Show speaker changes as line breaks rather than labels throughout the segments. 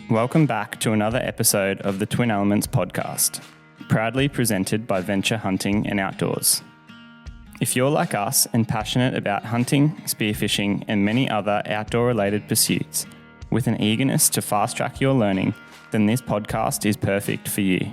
Welcome back to another episode of the Twin Elements podcast, proudly presented by Venture Hunting and Outdoors. If you're like us and passionate about hunting, spearfishing, and many other outdoor-related pursuits, with an eagerness to fast-track your learning, then this podcast is perfect for you.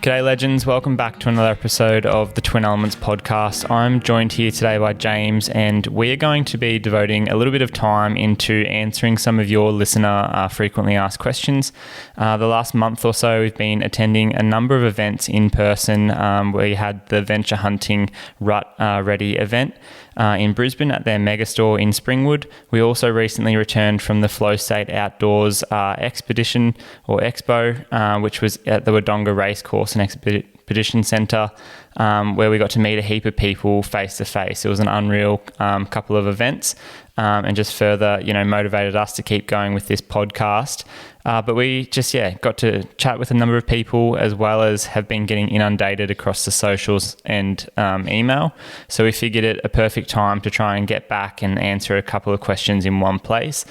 G'day legends, welcome back to another episode of the Twin Elements podcast. I'm joined here today by James, and we are going to be devoting a little bit of time into answering some of your listener frequently asked questions. The last month or so we've been attending a number of events in person. We had the Venture Hunting Rut Ready event in Brisbane at their mega store in Springwood. We also recently returned from the Flow State Outdoors expedition or expo, which was at the Wodonga Racecourse and Expedition Centre, where we got to meet a heap of people face to face. It was an unreal couple of events, and just further, motivated us to keep going with this podcast. But we just, got to chat with a number of people, as well as have been getting inundated across the socials and email. So we figured it a perfect time to try and get back and answer a couple of questions in one place.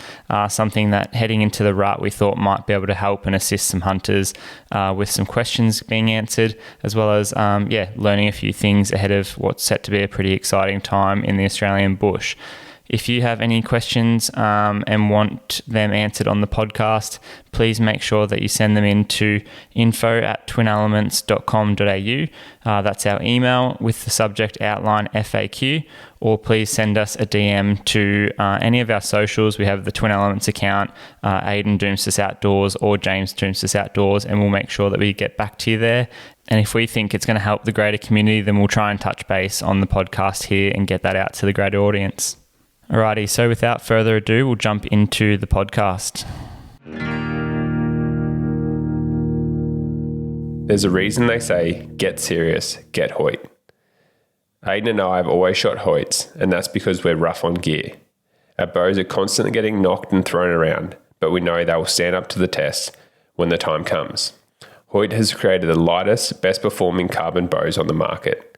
Something that heading into the rut we thought might be able to help and assist some hunters with some questions being answered, as well as learning a few things ahead of what's set to be a pretty exciting time in the Australian bush. If you have any questions and want them answered on the podcast, please make sure that you send them in to info@twinelements.com.au. That's our email with the subject outline FAQ, or please send us a DM to any of our socials. We have the Twin Elements account, Ayden Doumtsis Outdoors or James Doumtsis Outdoors, and we'll make sure that we get back to you there. And if we think it's going to help the greater community, then we'll try and touch base on the podcast here and get that out to the greater audience. Alrighty, so without further ado, we'll jump into the podcast.
There's a reason they say, get serious, get Hoyt. Ayden and I have always shot Hoyts, and that's because we're rough on gear. Our bows are constantly getting knocked and thrown around, but we know they will stand up to the test when the time comes. Hoyt has created the lightest, best performing carbon bows on the market.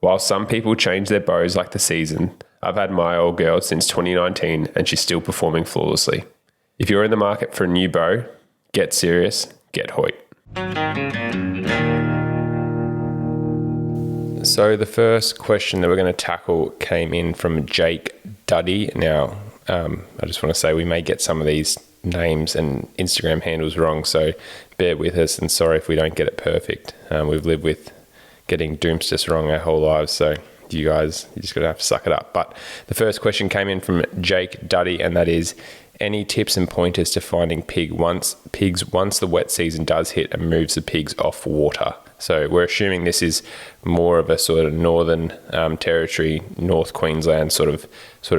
While some people change their bows like the season, I've had my old girl since 2019 and she's still performing flawlessly. If you're in the market for a new bow, get serious, get Hoyt. So the first question that we're going to tackle came in from Jake Duddy. Now, I just want to say we may get some of these names and Instagram handles wrong, so bear with us and sorry if we don't get it perfect. We've lived with getting Doumtsis wrong our whole lives, so you guys, you just got to have to suck it up. But the first question came in from Jake Duddy, and that is, any tips and pointers to finding pigs once the wet season does hit and moves the pigs off water? So we're assuming this is more of a sort of northern territory, North Queensland sort of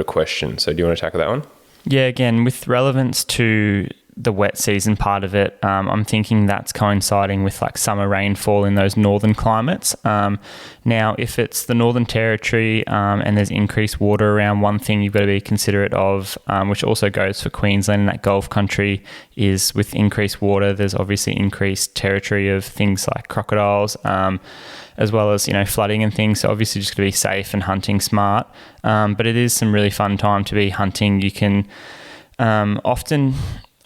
question. So do you want to tackle that one?
Yeah, again, with relevance to the wet season part of it, I'm thinking that's coinciding with like summer rainfall in those northern climates. Now, if it's the Northern Territory and there's increased water around, one thing you've got to be considerate of, which also goes for Queensland and that Gulf country, is with increased water, there's obviously increased territory of things like crocodiles, as well as, flooding and things. So obviously just got to be safe and hunting smart. But it is some really fun time to be hunting. You can often,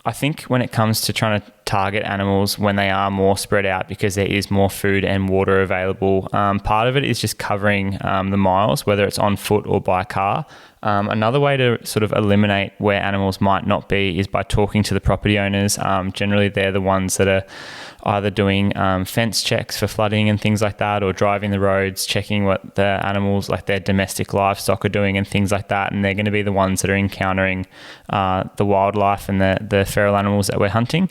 I think when it comes to trying to target animals when they are more spread out, because there is more food and water available, part of it is just covering the miles, whether it's on foot or by car. Another way to sort of eliminate where animals might not be is by talking to the property owners. Generally, they're the ones that are either doing fence checks for flooding and things like that, or driving the roads, checking what the animals, like their domestic livestock, are doing and things like that. And they're going to be the ones that are encountering the wildlife and the feral animals that we're hunting.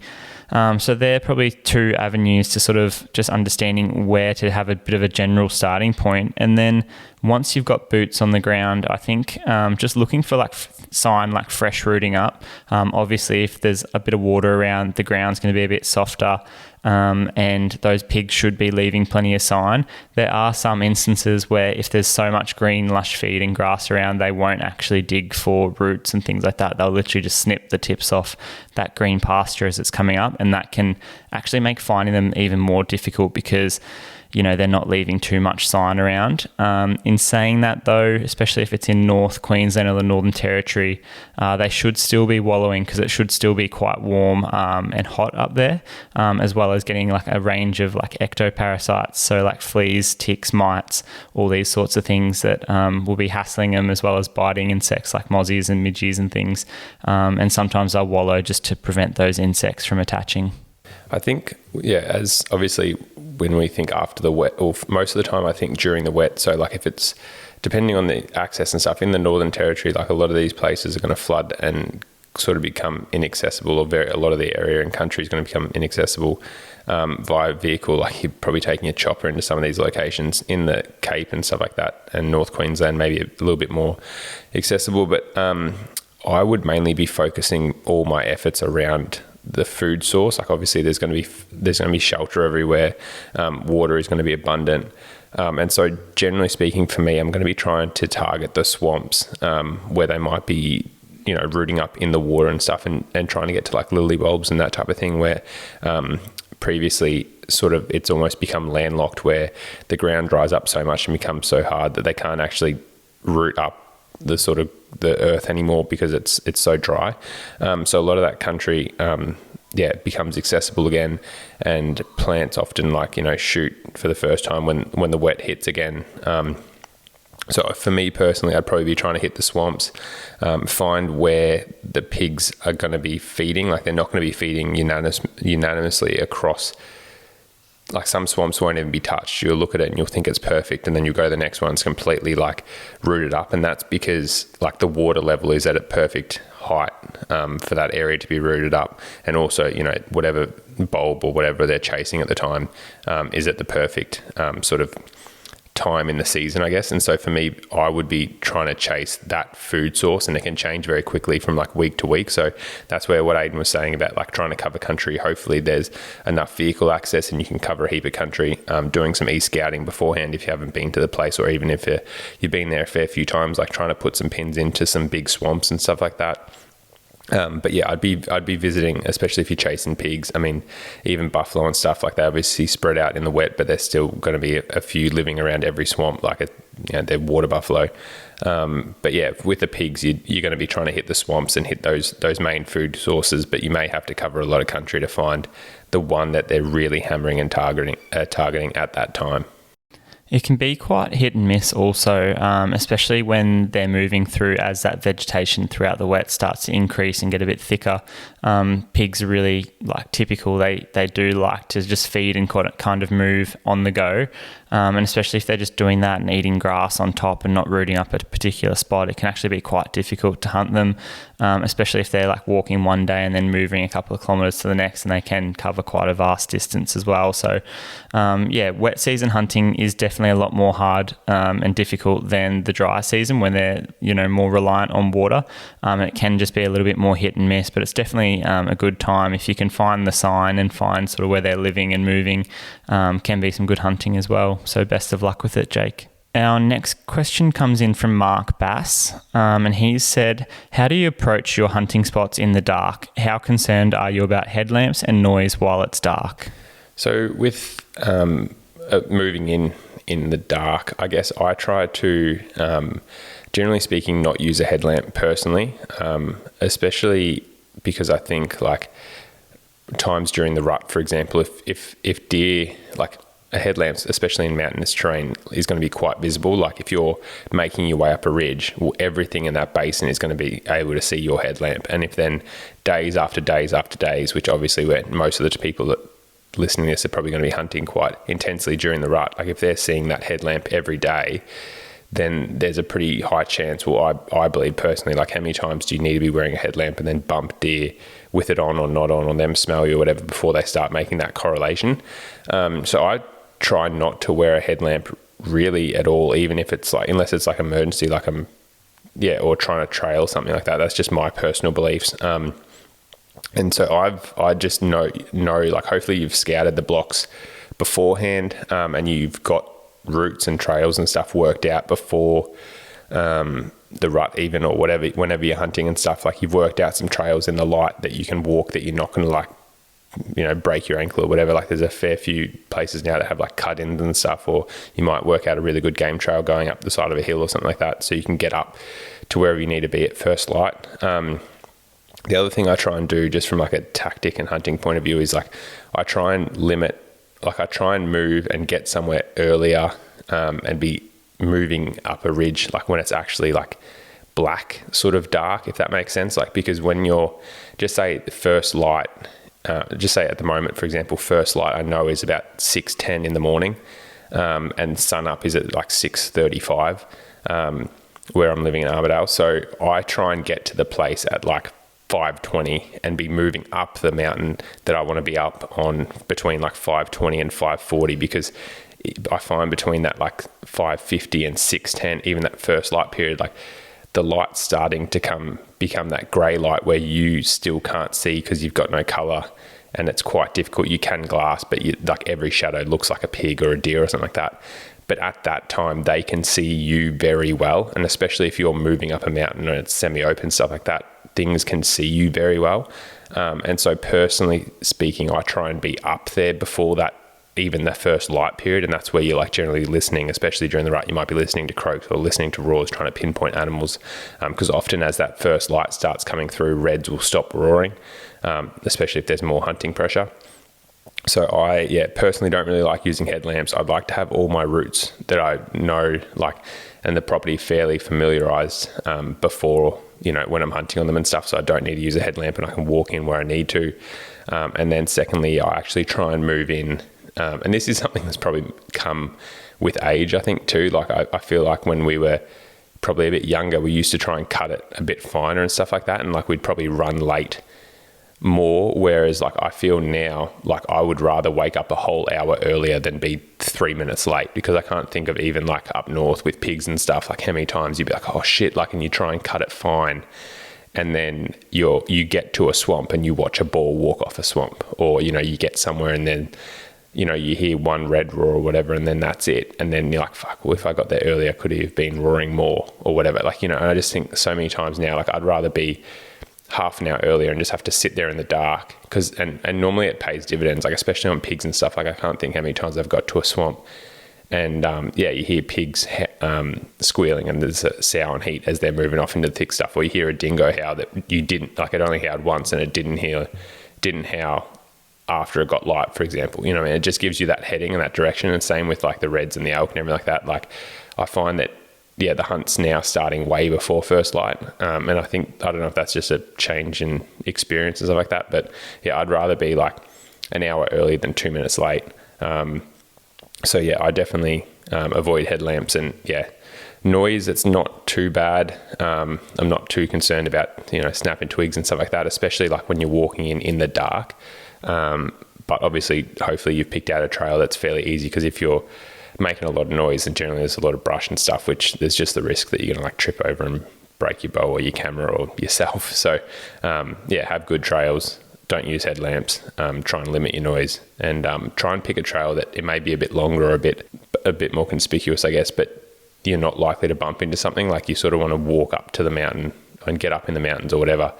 So they're probably two avenues to sort of just understanding where to have a bit of a general starting point. And then once you've got boots on the ground, I think just looking for like sign like fresh rooting up. Obviously, if there's a bit of water around, the ground's going to be a bit softer. And those pigs should be leaving plenty of sign. There are some instances where if there's so much green lush feed and grass around, they won't actually dig for roots and things like that. They'll literally just snip the tips off that green pasture as it's coming up, and that can actually make finding them even more difficult, because they're not leaving too much sign around. In saying that though, especially if it's in North Queensland or the Northern Territory, they should still be wallowing because it should still be quite warm and hot up there, as well as getting like a range of like ectoparasites, so like fleas, ticks, mites, all these sorts of things that will be hassling them, as well as biting insects like mozzies and midges and things. And sometimes they'll wallow just to prevent those insects from attaching.
I think, as obviously when we think after the wet, or most of the time I think during the wet, so like if it's depending on the access and stuff in the Northern Territory, like a lot of these places are going to flood and sort of become inaccessible, or a lot of the area and country is going to become inaccessible via vehicle. Like you're probably taking a chopper into some of these locations in the Cape and stuff like that, and North Queensland maybe a little bit more accessible. But I would mainly be focusing all my efforts around the food source. Like obviously there's going to be shelter everywhere. Water is going to be abundant. And so generally speaking for me, I'm going to be trying to target the swamps where they might be, rooting up in the water and stuff, and trying to get to like lily bulbs and that type of thing, where previously sort of it's almost become landlocked, where the ground dries up so much and becomes so hard that they can't actually root up the earth anymore because it's so dry. So a lot of that country becomes accessible again, and plants often shoot for the first time when the wet hits again. So for me personally, I'd probably be trying to hit the swamps, find where the pigs are going to be feeding. Like they're not going to be feeding unanimously across. Like some swamps won't even be touched. You'll look at it and you'll think it's perfect, and then you'll go to the next one's completely like rooted up, and that's because like the water level is at a perfect height for that area to be rooted up, and also whatever bulb or whatever they're chasing at the time is at the perfect sort of time in the season, I guess. And so for me, I would be trying to chase that food source, and it can change very quickly from like week to week. So that's where what Ayden was saying about like trying to cover country, hopefully there's enough vehicle access and you can cover a heap of country, doing some e-scouting beforehand if you haven't been to the place, or even if you've been there a fair few times, like trying to put some pins into some big swamps and stuff like that. But yeah, I'd be visiting, especially if you're chasing pigs. I mean, even buffalo and stuff, like they obviously spread out in the wet, but there's still going to be a few living around every swamp, like they're water buffalo. But yeah, with the pigs, you're going to be trying to hit the swamps and hit those main food sources, but you may have to cover a lot of country to find the one that they're really hammering and targeting at that time.
It can be quite hit and miss also, especially when they're moving through as that vegetation throughout the wet starts to increase and get a bit thicker. Pigs are really like typical. They do like to just feed and kind of move on the go. And especially if they're just doing that and eating grass on top and not rooting up at a particular spot, it can actually be quite difficult to hunt them, especially if they're like walking one day and then moving a couple of kilometres to the next, and they can cover quite a vast distance as well. So wet season hunting is definitely a lot more hard and difficult than the dry season when they're more reliant on water. It can just be a little bit more hit and miss, but it's definitely a good time if you can find the sign and find sort of where they're living and moving. Can be some good hunting as well. So best of luck with it, Jake. Our next question comes in from Mark Bass, and he said, how do you approach your hunting spots in the dark? How concerned are you about headlamps and noise while it's dark?
So with moving in the dark, I guess I try to, generally speaking, not use a headlamp personally, especially because I think like times during the rut, for example, if deer, like a headlamp, especially in mountainous terrain, is going to be quite visible. Like if you're making your way up a ridge, well, everything in that basin is going to be able to see your headlamp. And if then days after days after days, which obviously where most of the people that listening to this are probably going to be hunting quite intensely during the rut, like if they're seeing that headlamp every day, then there's a pretty high chance, well, I believe personally, like how many times do you need to be wearing a headlamp and then bump deer with it on or not on, or them smell you or whatever before they start making that correlation. So I try not to wear a headlamp really at all, even if it's like, unless it's like emergency, like or trying to trail something like that. That's just my personal beliefs. And so I just know, like hopefully you've scouted the blocks beforehand, and you've got routes and trails and stuff worked out before the rut even, or whatever, whenever you're hunting and stuff, like you've worked out some trails in the light that you can walk, that you're not going to like break your ankle or whatever. Like there's a fair few places now that have like cut-ins and stuff, or you might work out a really good game trail going up the side of a hill or something like that, so you can get up to wherever you need to be at first light. The other thing I try and do, just from like a tactic and hunting point of view, is like I try and move and get somewhere earlier, and be moving up a ridge like when it's actually like black sort of dark, if that makes sense. Like, because when you're, just say first light, just say at the moment, for example, first light I know is about 6:10 in the morning, and sun up is at like 6:35, where I'm living in Armidale. So I try and get to the place at like 5:20 and be moving up the mountain that I want to be up on between like 5:20 and 5:40, because I find between that like 5:50 and 6:10, even that first light period, like the light's starting to become that grey light where you still can't see because you've got no colour, and it's quite difficult. You can glass, but like every shadow looks like a pig or a deer or something like that. But at that time, they can see you very well, and especially if you're moving up a mountain and it's semi-open, stuff like that, things can see you very well. And so personally speaking, I try and be up there before that, even the first light period, and that's where you're like generally listening, especially during the rut. You might be listening to croaks or listening to roars, trying to pinpoint animals, because often as that first light starts coming through, reds will stop roaring, especially if there's more hunting pressure. So I personally don't really like using headlamps. I'd like to have all my routes that I know, like, and the property fairly familiarized before, when I'm hunting on them and stuff, so I don't need to use a headlamp and I can walk in where I need to. And then secondly, I actually try and move in. And this is something that's probably come with age, I think, too. Like I feel like when we were probably a bit younger, we used to try and cut it a bit finer and stuff like that. And like we'd probably run late more. Whereas like I feel now, like I would rather wake up a whole hour earlier than be 3 minutes late, because I can't think of, even like up north with pigs and stuff, like how many times you'd be like, oh shit, like, and you try and cut it fine. And then you get to a swamp and you watch a boar walk off a swamp, or, you get somewhere and then, you hear one red roar or whatever, and then that's it. And then you're like, fuck, well, if I got there earlier, could he have been roaring more or whatever? Like, and I just think so many times now, like I'd rather be half an hour earlier and just have to sit there in the dark, because, and normally it pays dividends, like especially on pigs and stuff. Like I can't think how many times I've got to a swamp and you hear pigs squealing and there's a sour and heat as they're moving off into the thick stuff, or you hear a dingo howl that you didn't, like it only howled once and it didn't howl after it got light, for example. It just gives you that heading and that direction. And same with like the reds and the elk and everything like that. Like I find that the hunt's now starting way before first light, and I don't know if that's just a change in experience and stuff like that, but I'd rather be like an hour early than 2 minutes late. So I definitely avoid headlamps. And noise, it's not too bad. I'm not too concerned about snapping twigs and stuff like that, especially like when you're walking in the dark. But obviously, hopefully you've picked out a trail that's fairly easy, because if you're making a lot of noise, and generally there's a lot of brush and stuff, which there's just the risk that you're going to like trip over and break your bow or your camera or yourself. So have good trails. Don't use headlamps. Try and limit your noise, and try and pick a trail that it may be a bit longer or a bit more conspicuous, I guess, but you're not likely to bump into something. Like you sort of want to walk up to the mountain and get up in the mountains or whatever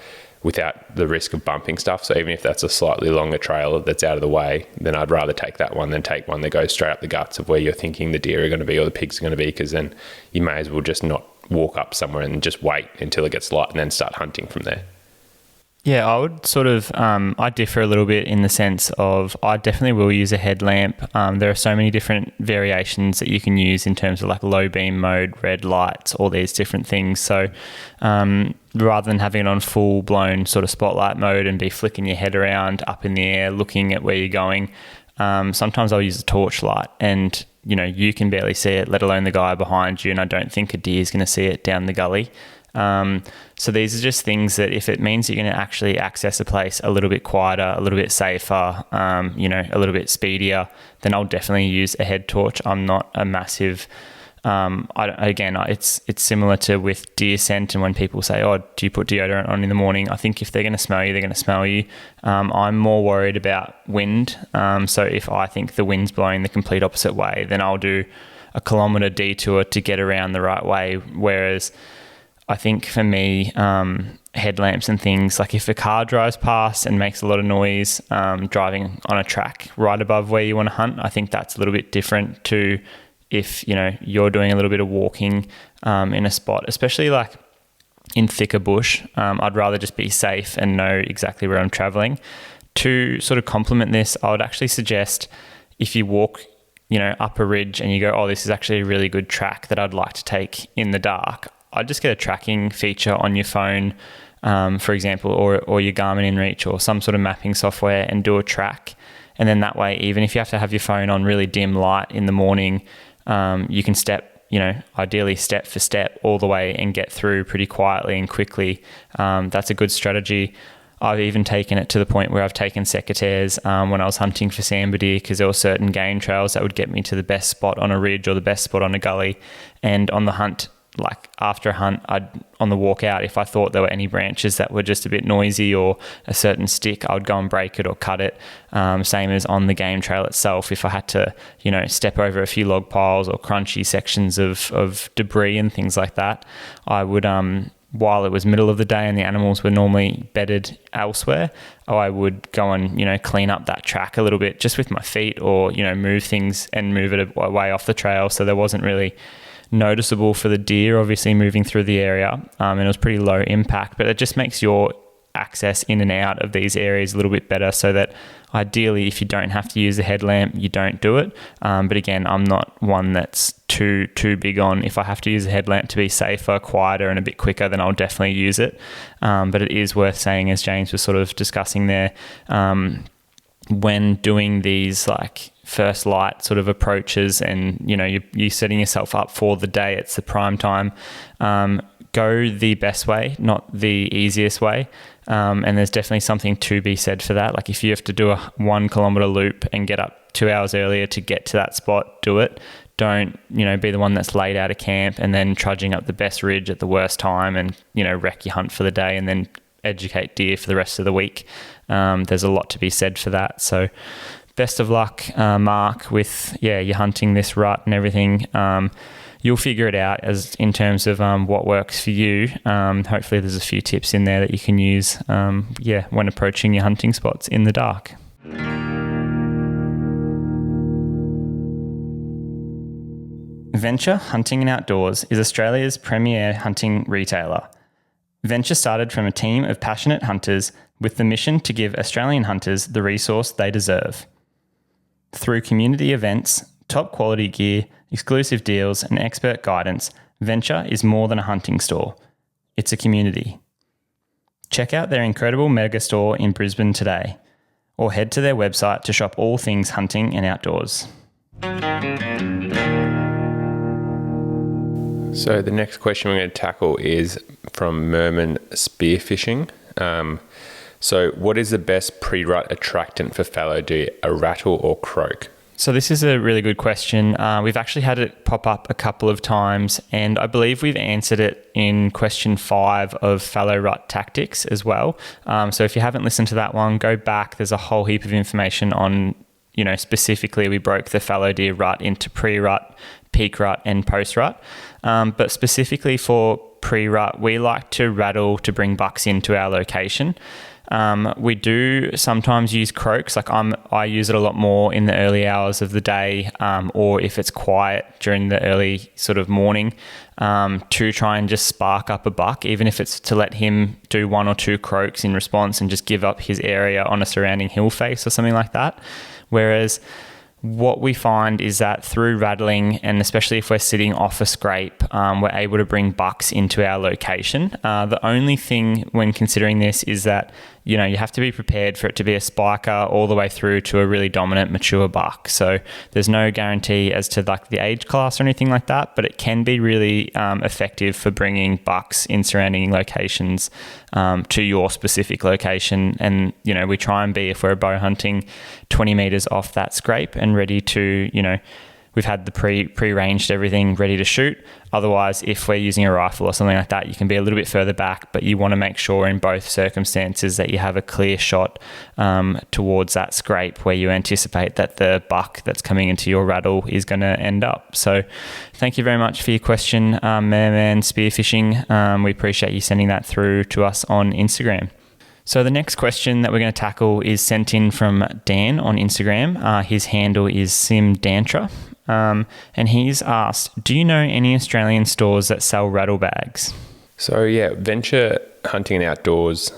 without the risk of bumping stuff. So even if that's a slightly longer trail that's out of the way, then I'd rather take that one than take one that goes straight up the guts of where you're thinking the deer are going to be or the pigs are going to be, because then you may as well just not walk up somewhere and just wait until it gets light and then start hunting from there.
Yeah, I would sort of, I differ a little bit in the sense of I definitely will use a headlamp. There are so many different variations that you can use in terms of like low beam mode, red lights, all these different things. So rather than having it on full blown sort of spotlight mode and be flicking your head around up in the air, looking at where you're going, sometimes I'll use a torchlight, and you can barely see it, let alone the guy behind you. And I don't think a deer is going to see it down the gully. So these are just things that if it means you're going to actually access a place a little bit quieter, a little bit safer, a little bit speedier, then I'll definitely use a head torch. I'm not a massive, it's similar to with deer scent, and when people say, oh, do you put deodorant on in the morning? I think if they're going to smell you, they're going to smell you. I'm more worried about wind. So if I think the wind's blowing the complete opposite way, then I'll do a kilometre detour to get around the right way. Whereas I think for me, headlamps and things, like if a car drives past and makes a lot of noise, driving on a track right above where you want to hunt, I think that's a little bit different to if, you're doing a little bit of walking in a spot, especially like in thicker bush. I'd rather just be safe and know exactly where I'm traveling. To sort of complement this, I would actually suggest if you walk, up a ridge and you go, oh, this is actually a really good track that I'd like to take in the dark, I'd just get a tracking feature on your phone, for example, or your Garmin InReach or some sort of mapping software, and do a track. And then that way, even if you have to have your phone on really dim light in the morning, you can ideally step for step all the way and get through pretty quietly and quickly. That's a good strategy. I've even taken it to the point where I've taken secateurs when I was hunting for sambar deer, because there were certain game trails that would get me to the best spot on a ridge or the best spot on a gully. And on the hunt, like after a hunt, on the walk out, if I thought there were any branches that were just a bit noisy or a certain stick, I would go and break it or cut it. Same as on the game trail itself. If I had to, step over a few log piles or crunchy sections of debris and things like that, I would, while it was middle of the day and the animals were normally bedded elsewhere, I would go and, clean up that track a little bit just with my feet, or, move things and move it away off the trail. So there wasn't really noticeable for the deer, obviously, moving through the area, and it was pretty low impact, but it just makes your access in and out of these areas a little bit better, so that ideally, if you don't have to use a headlamp, you don't do it. But again, I'm not one that's too big on, if I have to use a headlamp to be safer, quieter and a bit quicker, then I'll definitely use it. But it is worth saying, as James was sort of discussing there, when doing these like first light sort of approaches, and you're setting yourself up for the day, it's the prime time, go the best way, not the easiest way. And there's definitely something to be said for that. Like if you have to do a 1 kilometer loop and get up 2 hours earlier to get to that spot, do it. Don't, be the one that's laid out of camp and then trudging up the best ridge at the worst time and, wreck your hunt for the day and then educate deer for the rest of the week. There's a lot to be said for that. So best of luck, Mark, with, you're hunting this rut and everything. You'll figure it out as in terms of what works for you. Hopefully there's a few tips in there that you can use, when approaching your hunting spots in the dark. Venture Hunting and Outdoors is Australia's premier hunting retailer. Venture started from a team of passionate hunters with the mission to give Australian hunters the resource they deserve. Through community events, top quality gear, exclusive deals and expert guidance, Venture is more than a hunting store. It's a community. Check out their incredible mega store in Brisbane today, or head to their website to shop all things hunting and outdoors.
So the next question we're going to tackle is from Merman Spearfishing. So what is the best pre-rut attractant for fallow deer, a rattle or croak?
So this is a really good question. We've actually had it pop up a couple of times, and I believe we've answered it in question 5 of fallow rut tactics as well. So if you haven't listened to that one, go back. There's a whole heap of information on, specifically we broke the fallow deer rut into pre-rut, peak rut and post-rut. But specifically for pre-rut, we like to rattle to bring bucks into our location. We do sometimes use croaks. Like I use it a lot more in the early hours of the day, or if it's quiet during the early sort of morning, to try and just spark up a buck, even if it's to let him do 1 or 2 croaks in response and just give up his area on a surrounding hill face or something like that. Whereas what we find is that through rattling, and especially if we're sitting off a scrape, we're able to bring bucks into our location. The only thing when considering this is that, you have to be prepared for it to be a spiker all the way through to a really dominant mature buck. So there's no guarantee as to like the age class or anything like that, but it can be really effective for bringing bucks in surrounding locations to your specific location. And, we try and be, if we're bow hunting, 20 meters off that scrape and ready to, we've had the pre-ranged everything ready to shoot. Otherwise, if we're using a rifle or something like that, you can be a little bit further back, but you want to make sure in both circumstances that you have a clear shot towards that scrape where you anticipate that the buck that's coming into your rattle is going to end up. So thank you very much for your question, Merman Spearfishing. We appreciate you sending that through to us on Instagram. So the next question that we're going to tackle is sent in from Dan on Instagram. His handle is SimDantra. And he's asked, do you know any Australian stores that sell rattle bags?
So yeah, Venture Hunting and Outdoors,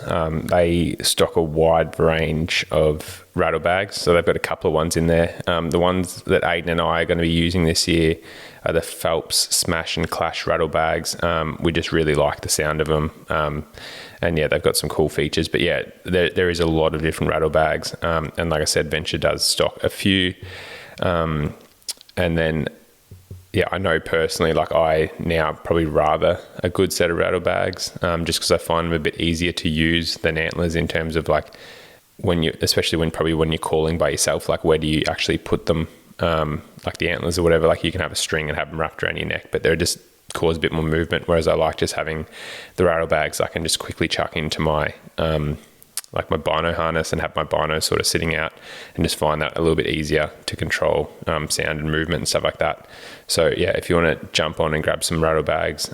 they stock a wide range of rattle bags. So they've got a couple of ones in there. The ones that Ayden and I are going to be using this year are the Phelps Smash and Clash rattle bags. We just really like the sound of them. And yeah, they've got some cool features. But yeah, there is a lot of different rattle bags. And like I said, Venture does stock a few. And then, yeah, I know personally, like I now probably rather a good set of rattle bags, just because I find them a bit easier to use than antlers in terms of like especially when you're calling by yourself, like where do you actually put them? Like the antlers or whatever, like you can have a string and have them wrapped around your neck, but they're just cause a bit more movement. Whereas I like just having the rattle bags I can just quickly chuck into my, like my bino harness and have my bino sort of sitting out and just find that a little bit easier to control sound and movement and stuff like that. So yeah, if you want to jump on and grab some rattle bags,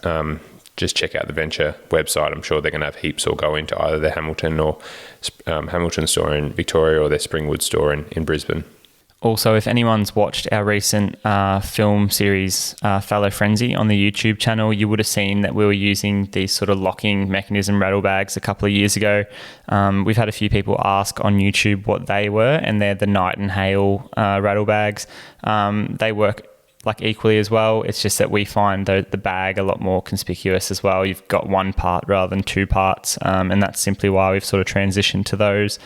just check out the Venture website. I'm sure they're going to have heaps or go into either their Hamilton or Hamilton store in Victoria or their Springwood store in Brisbane.
Also, if anyone's watched our recent film series, Fallow Frenzy, on the YouTube channel, you would have seen that we were using these sort of locking mechanism rattle bags a couple of years ago. We've had a few people ask on YouTube what they were, and they're the Night and Hail rattle bags. They work like equally as well. It's just that we find the bag a lot more conspicuous as well. You've got one part rather than two parts, and that's simply why we've sort of transitioned to those.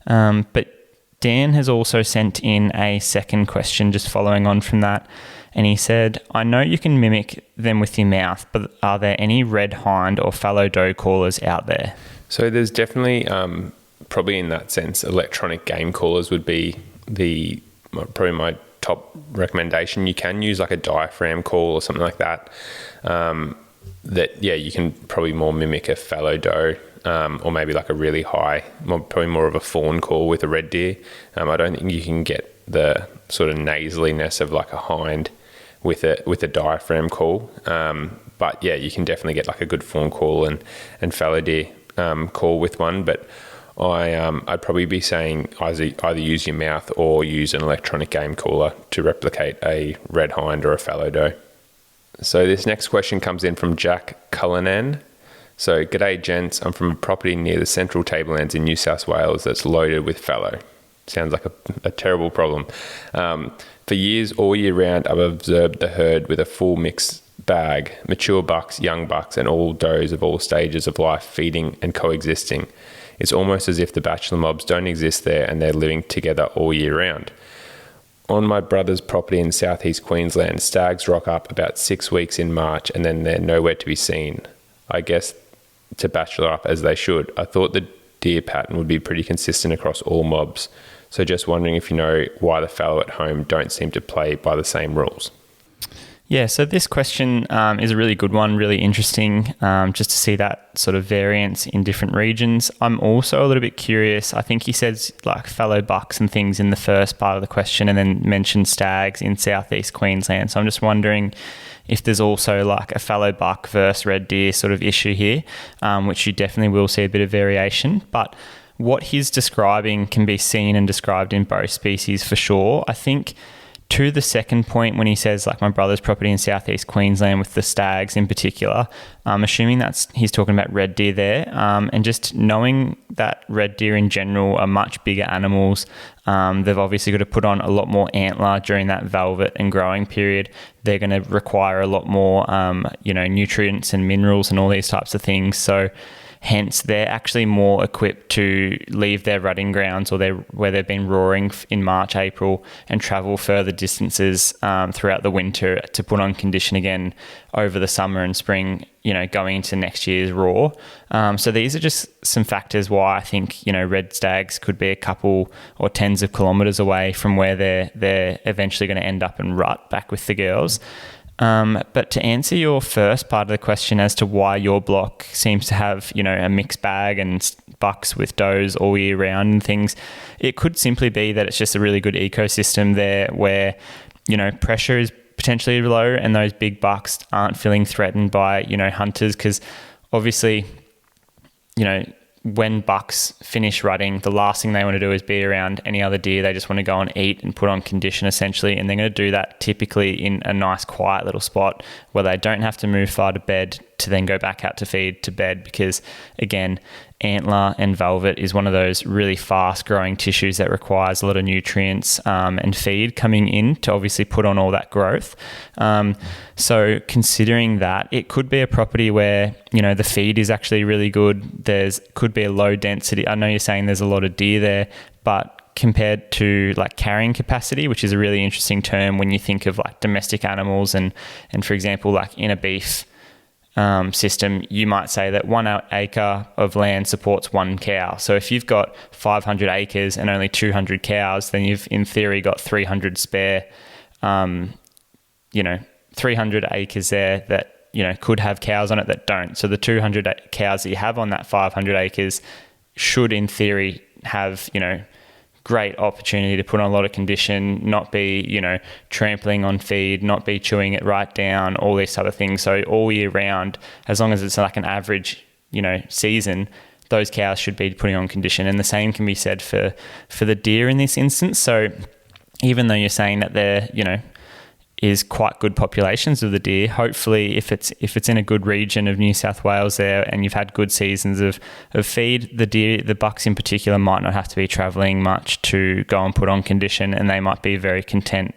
But Dan has also sent in a second question just following on from that, and he said, I know you can mimic them with your mouth, but are there any red hind or fallow doe callers out there?
So there's definitely, probably in that sense, electronic game callers would be probably my top recommendation. You can use like a diaphragm call or something like that. You can probably more mimic a fallow doe. Or maybe like a really high, probably more of a fawn call with a red deer. I don't think you can get the sort of nasaliness of like a hind with a diaphragm call. But yeah, you can definitely get like a good fawn call and fallow deer call with one. But I'd probably be saying either use your mouth or use an electronic game caller to replicate a red hind or a fallow doe. So this next question comes in from Jack Cullinan. So, g'day gents, I'm from a property near the Central Tablelands in New South Wales that's loaded with fallow. Sounds like a terrible problem. For years, all year round, I've observed the herd with a full mixed bag, mature bucks, young bucks, and all does of all stages of life feeding and coexisting. It's almost as if the bachelor mobs don't exist there and they're living together all year round. On my brother's property in southeast Queensland, stags rock up about 6 weeks in March and then they're nowhere to be seen. I guess to bachelor up as they should. I thought the deer pattern would be pretty consistent across all mobs. So just wondering if you know why the fallow at home don't seem to play by the same rules.
Yeah, so this question is a really good one, really interesting, just to see that sort of variance in different regions. I'm also a little bit curious. I think he says like fallow bucks and things in the first part of the question and then mentioned stags in southeast Queensland. So I'm just wondering if there's also like a fallow buck versus red deer sort of issue here, which you definitely will see a bit of variation. But what he's describing can be seen and described in both species for sure. I think to the second point when he says like my brother's property in southeast Queensland with the stags in particular, I'm assuming he's talking about red deer there, and just knowing that red deer in general are much bigger animals. They've obviously got to put on a lot more antler during that velvet and growing period. They're going to require a lot more nutrients and minerals and all these types of things. So hence they're actually more equipped to leave their rutting grounds or where they've been roaring in March, April, and travel further distances throughout the winter to put on condition again over the summer and spring, going into next year's raw. So these are just some factors why I think, red stags could be a couple or tens of kilometres away from where they're eventually going to end up and rut back with the girls. But to answer your first part of the question as to why your block seems to have, a mixed bag and bucks with does all year round and things, it could simply be that it's just a really good ecosystem there where, pressure is potentially low and those big bucks aren't feeling threatened by, hunters, because obviously, when bucks finish rutting, the last thing they want to do is be around any other deer. They just want to go and eat and put on condition essentially, and they're going to do that typically in a nice quiet little spot where they don't have to move far to bed to then go back out to feed to bed, because again, antler and velvet is one of those really fast growing tissues that requires a lot of nutrients and feed coming in to obviously put on all that growth. So considering that, it could be a property where, the feed is actually really good. Could be a low density. I know you're saying there's a lot of deer there, but compared to like carrying capacity, which is a really interesting term when you think of like domestic animals and for example, like in a beef system, you might say that 1 acre of land supports 1 cow. So if you've got 500 acres and only 200 cows, then you've in theory got 300 spare, 300 acres there that, could have cows on it that don't. So the 200 cows that you have on that 500 acres should in theory have, great opportunity to put on a lot of condition, not be, trampling on feed, not be chewing it right down, all these other things. So all year round, as long as it's like an average, season, those cows should be putting on condition. And the same can be said for the deer in this instance. So even though you're saying that there, is quite good populations of the deer, hopefully if it's in a good region of New South Wales there and you've had good seasons of feed, the bucks in particular might not have to be travelling much to go and put on condition, and they might be very content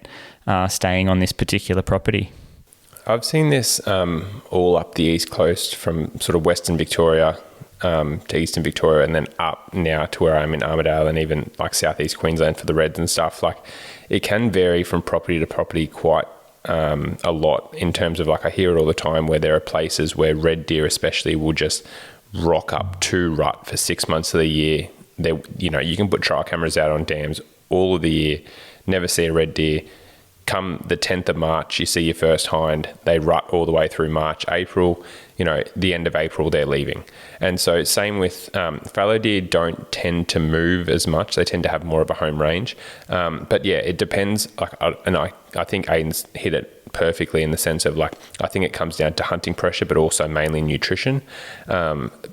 staying on this particular property.
I've seen this all up the east coast from sort of Western Victoria to Eastern Victoria, and then up now to where I'm in Armidale and even like Southeast Queensland for the reds and stuff. Like it can vary from property to property quite a lot in terms of like I hear it all the time where there are places where red deer especially will just rock up to rut for 6 months of the year. You can put trail cameras out on dams all of the year, never see a red deer. Come the 10th of March, you see your first hind, they rut all the way through March, April, the end of April, they're leaving. And so same with fallow deer don't tend to move as much. They tend to have more of a home range. But yeah, it depends. I think Ayden's hit it perfectly in the sense of like, I think it comes down to hunting pressure, but also mainly nutrition.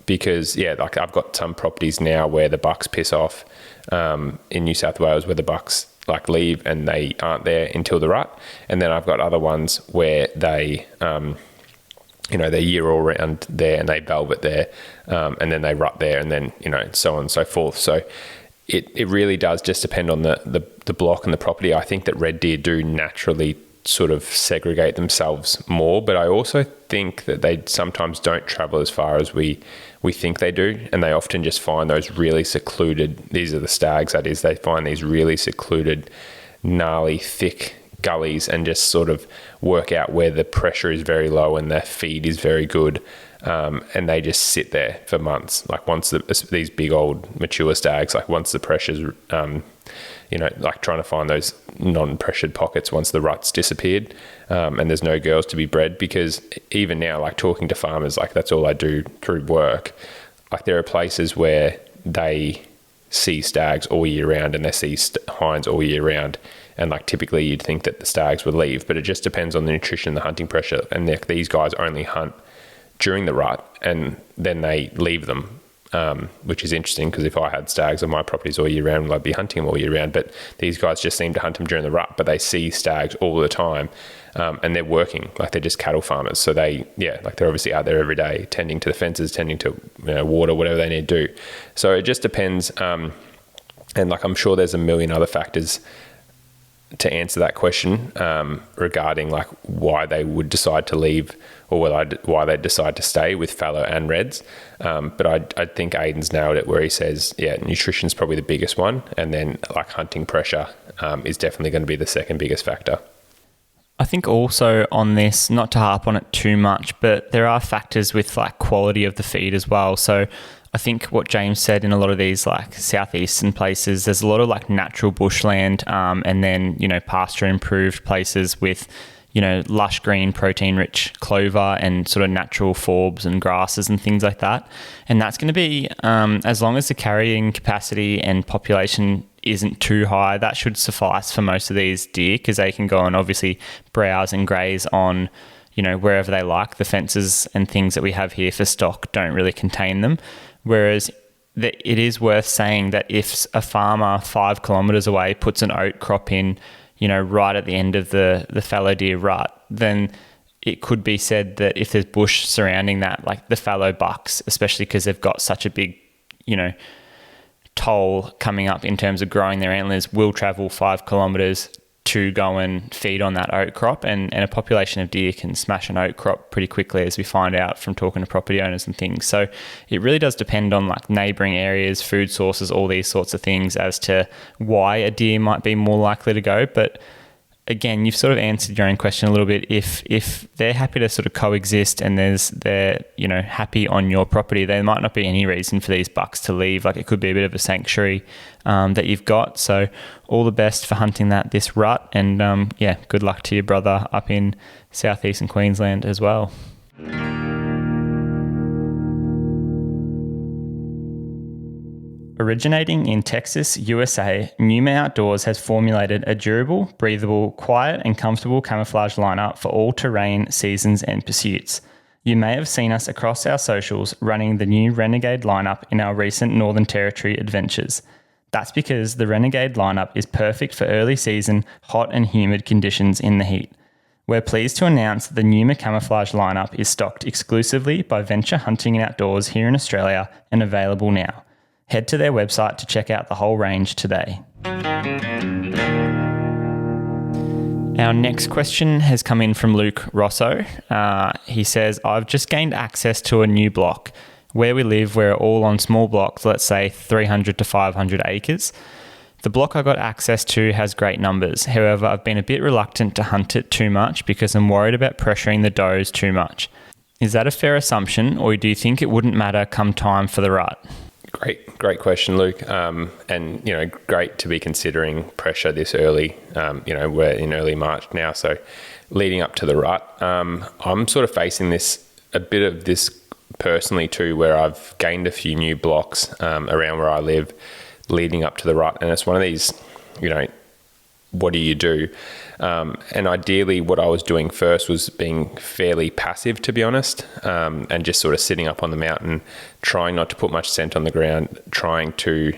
Because yeah, like I've got some properties now where the bucks piss off in New South Wales where the bucks like leave and they aren't there until the rut. And then I've got other ones where they, they're year all round there and they velvet there, and then they rut there and then, so on and so forth. So it really does just depend on the block and the property. I think that red deer do naturally sort of segregate themselves more, but I also think that they sometimes don't travel as far as we think they do, and they often just find those really secluded, these are the stags that is, they find these really secluded, gnarly, thick gullies and just sort of work out where the pressure is very low and their feed is very good, and they just sit there for months. Like once these big old mature stags, like once the pressure's like trying to find those non-pressured pockets once the rut's disappeared, and there's no girls to be bred, because even now, like talking to farmers, like that's all I do through work. Like there are places where they see stags all year round and they see hinds all year round, and like typically you'd think that the stags would leave, but it just depends on the nutrition, the hunting pressure, and these guys only hunt during the rut and then they leave them. Which is interesting because if I had stags on my properties all year round, I'd be hunting them all year round. But these guys just seem to hunt them during the rut, but they see stags all the time, and they're working, like they're just cattle farmers. So they're obviously out there every day, tending to the fences, tending to water, whatever they need to do. So it just depends, and like I'm sure there's a million other factors to answer that question regarding like why they would decide to leave or why they decide to stay with fallow and reds. But I think Ayden's nailed it where he says, yeah, nutrition's probably the biggest one. And then like hunting pressure is definitely going to be the second biggest factor.
I think also on this, not to harp on it too much, but there are factors with like quality of the feed as well. So I think what James said in a lot of these like southeastern places, there's a lot of like natural bushland and then, pasture improved places with, lush green protein rich clover and sort of natural forbs and grasses and things like that. And that's going to be, as long as the carrying capacity and population isn't too high, that should suffice for most of these deer because they can go and obviously browse and graze on, wherever they like. The fences and things that we have here for stock don't really contain them. Whereas it is worth saying that if a farmer 5 kilometres away puts an oat crop in, right at the end of the fallow deer rut, then it could be said that if there's bush surrounding that, like the fallow bucks, especially because they've got such a big, toll coming up in terms of growing their antlers, will travel 5 kilometres to go and feed on that oat crop, and a population of deer can smash an oat crop pretty quickly, as we find out from talking to property owners and things. So it really does depend on like neighbouring areas, food sources, all these sorts of things as to why a deer might be more likely to go. But again, you've sort of answered your own question a little bit. If they're happy to sort of coexist and they're happy on your property, there might not be any reason for these bucks to leave. Like it could be a bit of a sanctuary that you've got. So all the best for hunting this rut, and good luck to your brother up in southeastern Queensland as well. Originating in Texas, USA, Numa Outdoors has formulated a durable, breathable, quiet and comfortable camouflage lineup for all terrain, seasons and pursuits. You may have seen us across our socials running the new Renegade lineup in our recent Northern Territory adventures. That's because the Renegade lineup is perfect for early season, hot and humid conditions in the heat. We're pleased to announce that the Numa camouflage lineup is stocked exclusively by Venture Hunting and Outdoors here in Australia and available now. Head to their website to check out the whole range today. Our next question has come in from Luke Rosso. He says, I've just gained access to a new block. Where we live, we're all on small blocks, let's say 300 to 500 acres. The block I got access to has great numbers. However, I've been a bit reluctant to hunt it too much because I'm worried about pressuring the does too much. Is that a fair assumption, or do you think it wouldn't matter come time for the rut?
Great question, Luke. And, great to be considering pressure this early. We're in early March now, so leading up to the rut. I'm sort of facing a bit of this personally too, where I've gained a few new blocks around where I live leading up to the rut. And it's one of these, what do you do? And ideally what I was doing first was being fairly passive, to be honest, and just sort of sitting up on the mountain, trying not to put much scent on the ground, trying to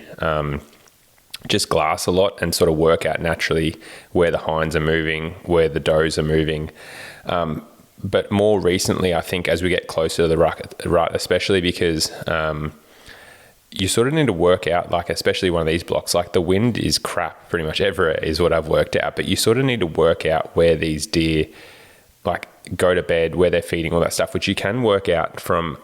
just glass a lot and sort of work out naturally where the hinds are moving, where the does are moving. But more recently, I think as we get closer to the rut, especially because you sort of need to work out, like especially one of these blocks, like the wind is crap pretty much everywhere is what I've worked out, but you sort of need to work out where these deer like go to bed, where they're feeding, all that stuff, which you can work out from,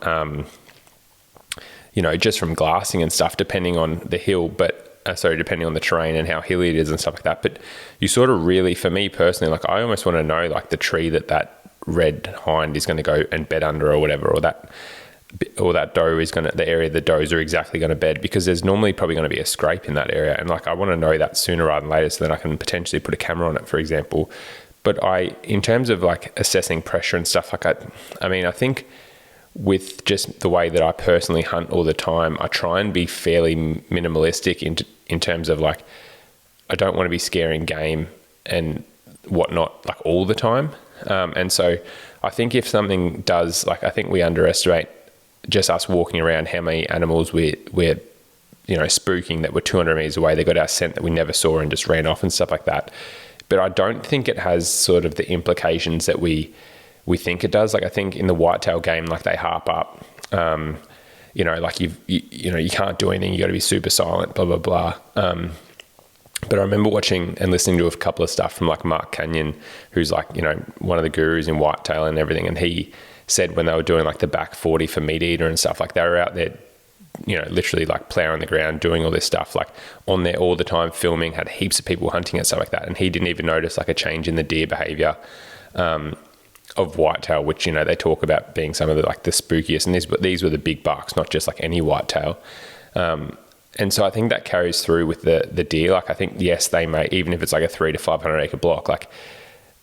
just from glassing and stuff, depending on the hill, depending on the terrain and how hilly it is and stuff like that. But you sort of really, for me personally, like I almost want to know like the tree that red hind is going to go and bed under or whatever, or that doe is going to, the area the does are exactly going to bed, because there's normally probably going to be a scrape in that area. And like, I want to know that sooner rather than later so then I can potentially put a camera on it, for example. But in terms of like assessing pressure and stuff like that, I think with just the way that I personally hunt all the time, I try and be fairly minimalistic in terms of like, I don't want to be scaring game and whatnot like all the time. And so I think if something does, like, I think we underestimate just us walking around how many animals we're spooking that were 200 meters away. They got our scent that we never saw and just ran off and stuff like that. But I don't think it has sort of the implications that we think it does. Like, I think in the whitetail game, like, they harp up, like you can't do anything. You got to be super silent, blah, blah, blah. But I remember watching and listening to a couple of stuff from like Mark Canyon, who's like, you know, one of the gurus in whitetail and everything. And he said when they were doing like the back 40 for meat eater and stuff, like they were out there, you know, literally like plowing the ground, doing all this stuff, like on there all the time, filming, had heaps of people hunting and stuff like that. And he didn't even notice like a change in the deer behavior of whitetail, which, you know, they talk about being some of the like the spookiest. And these were the big bucks, not just like any whitetail. And so I think that carries through with the deer. Like I think, yes, they may, even if it's like a 300 to 500 acre block, like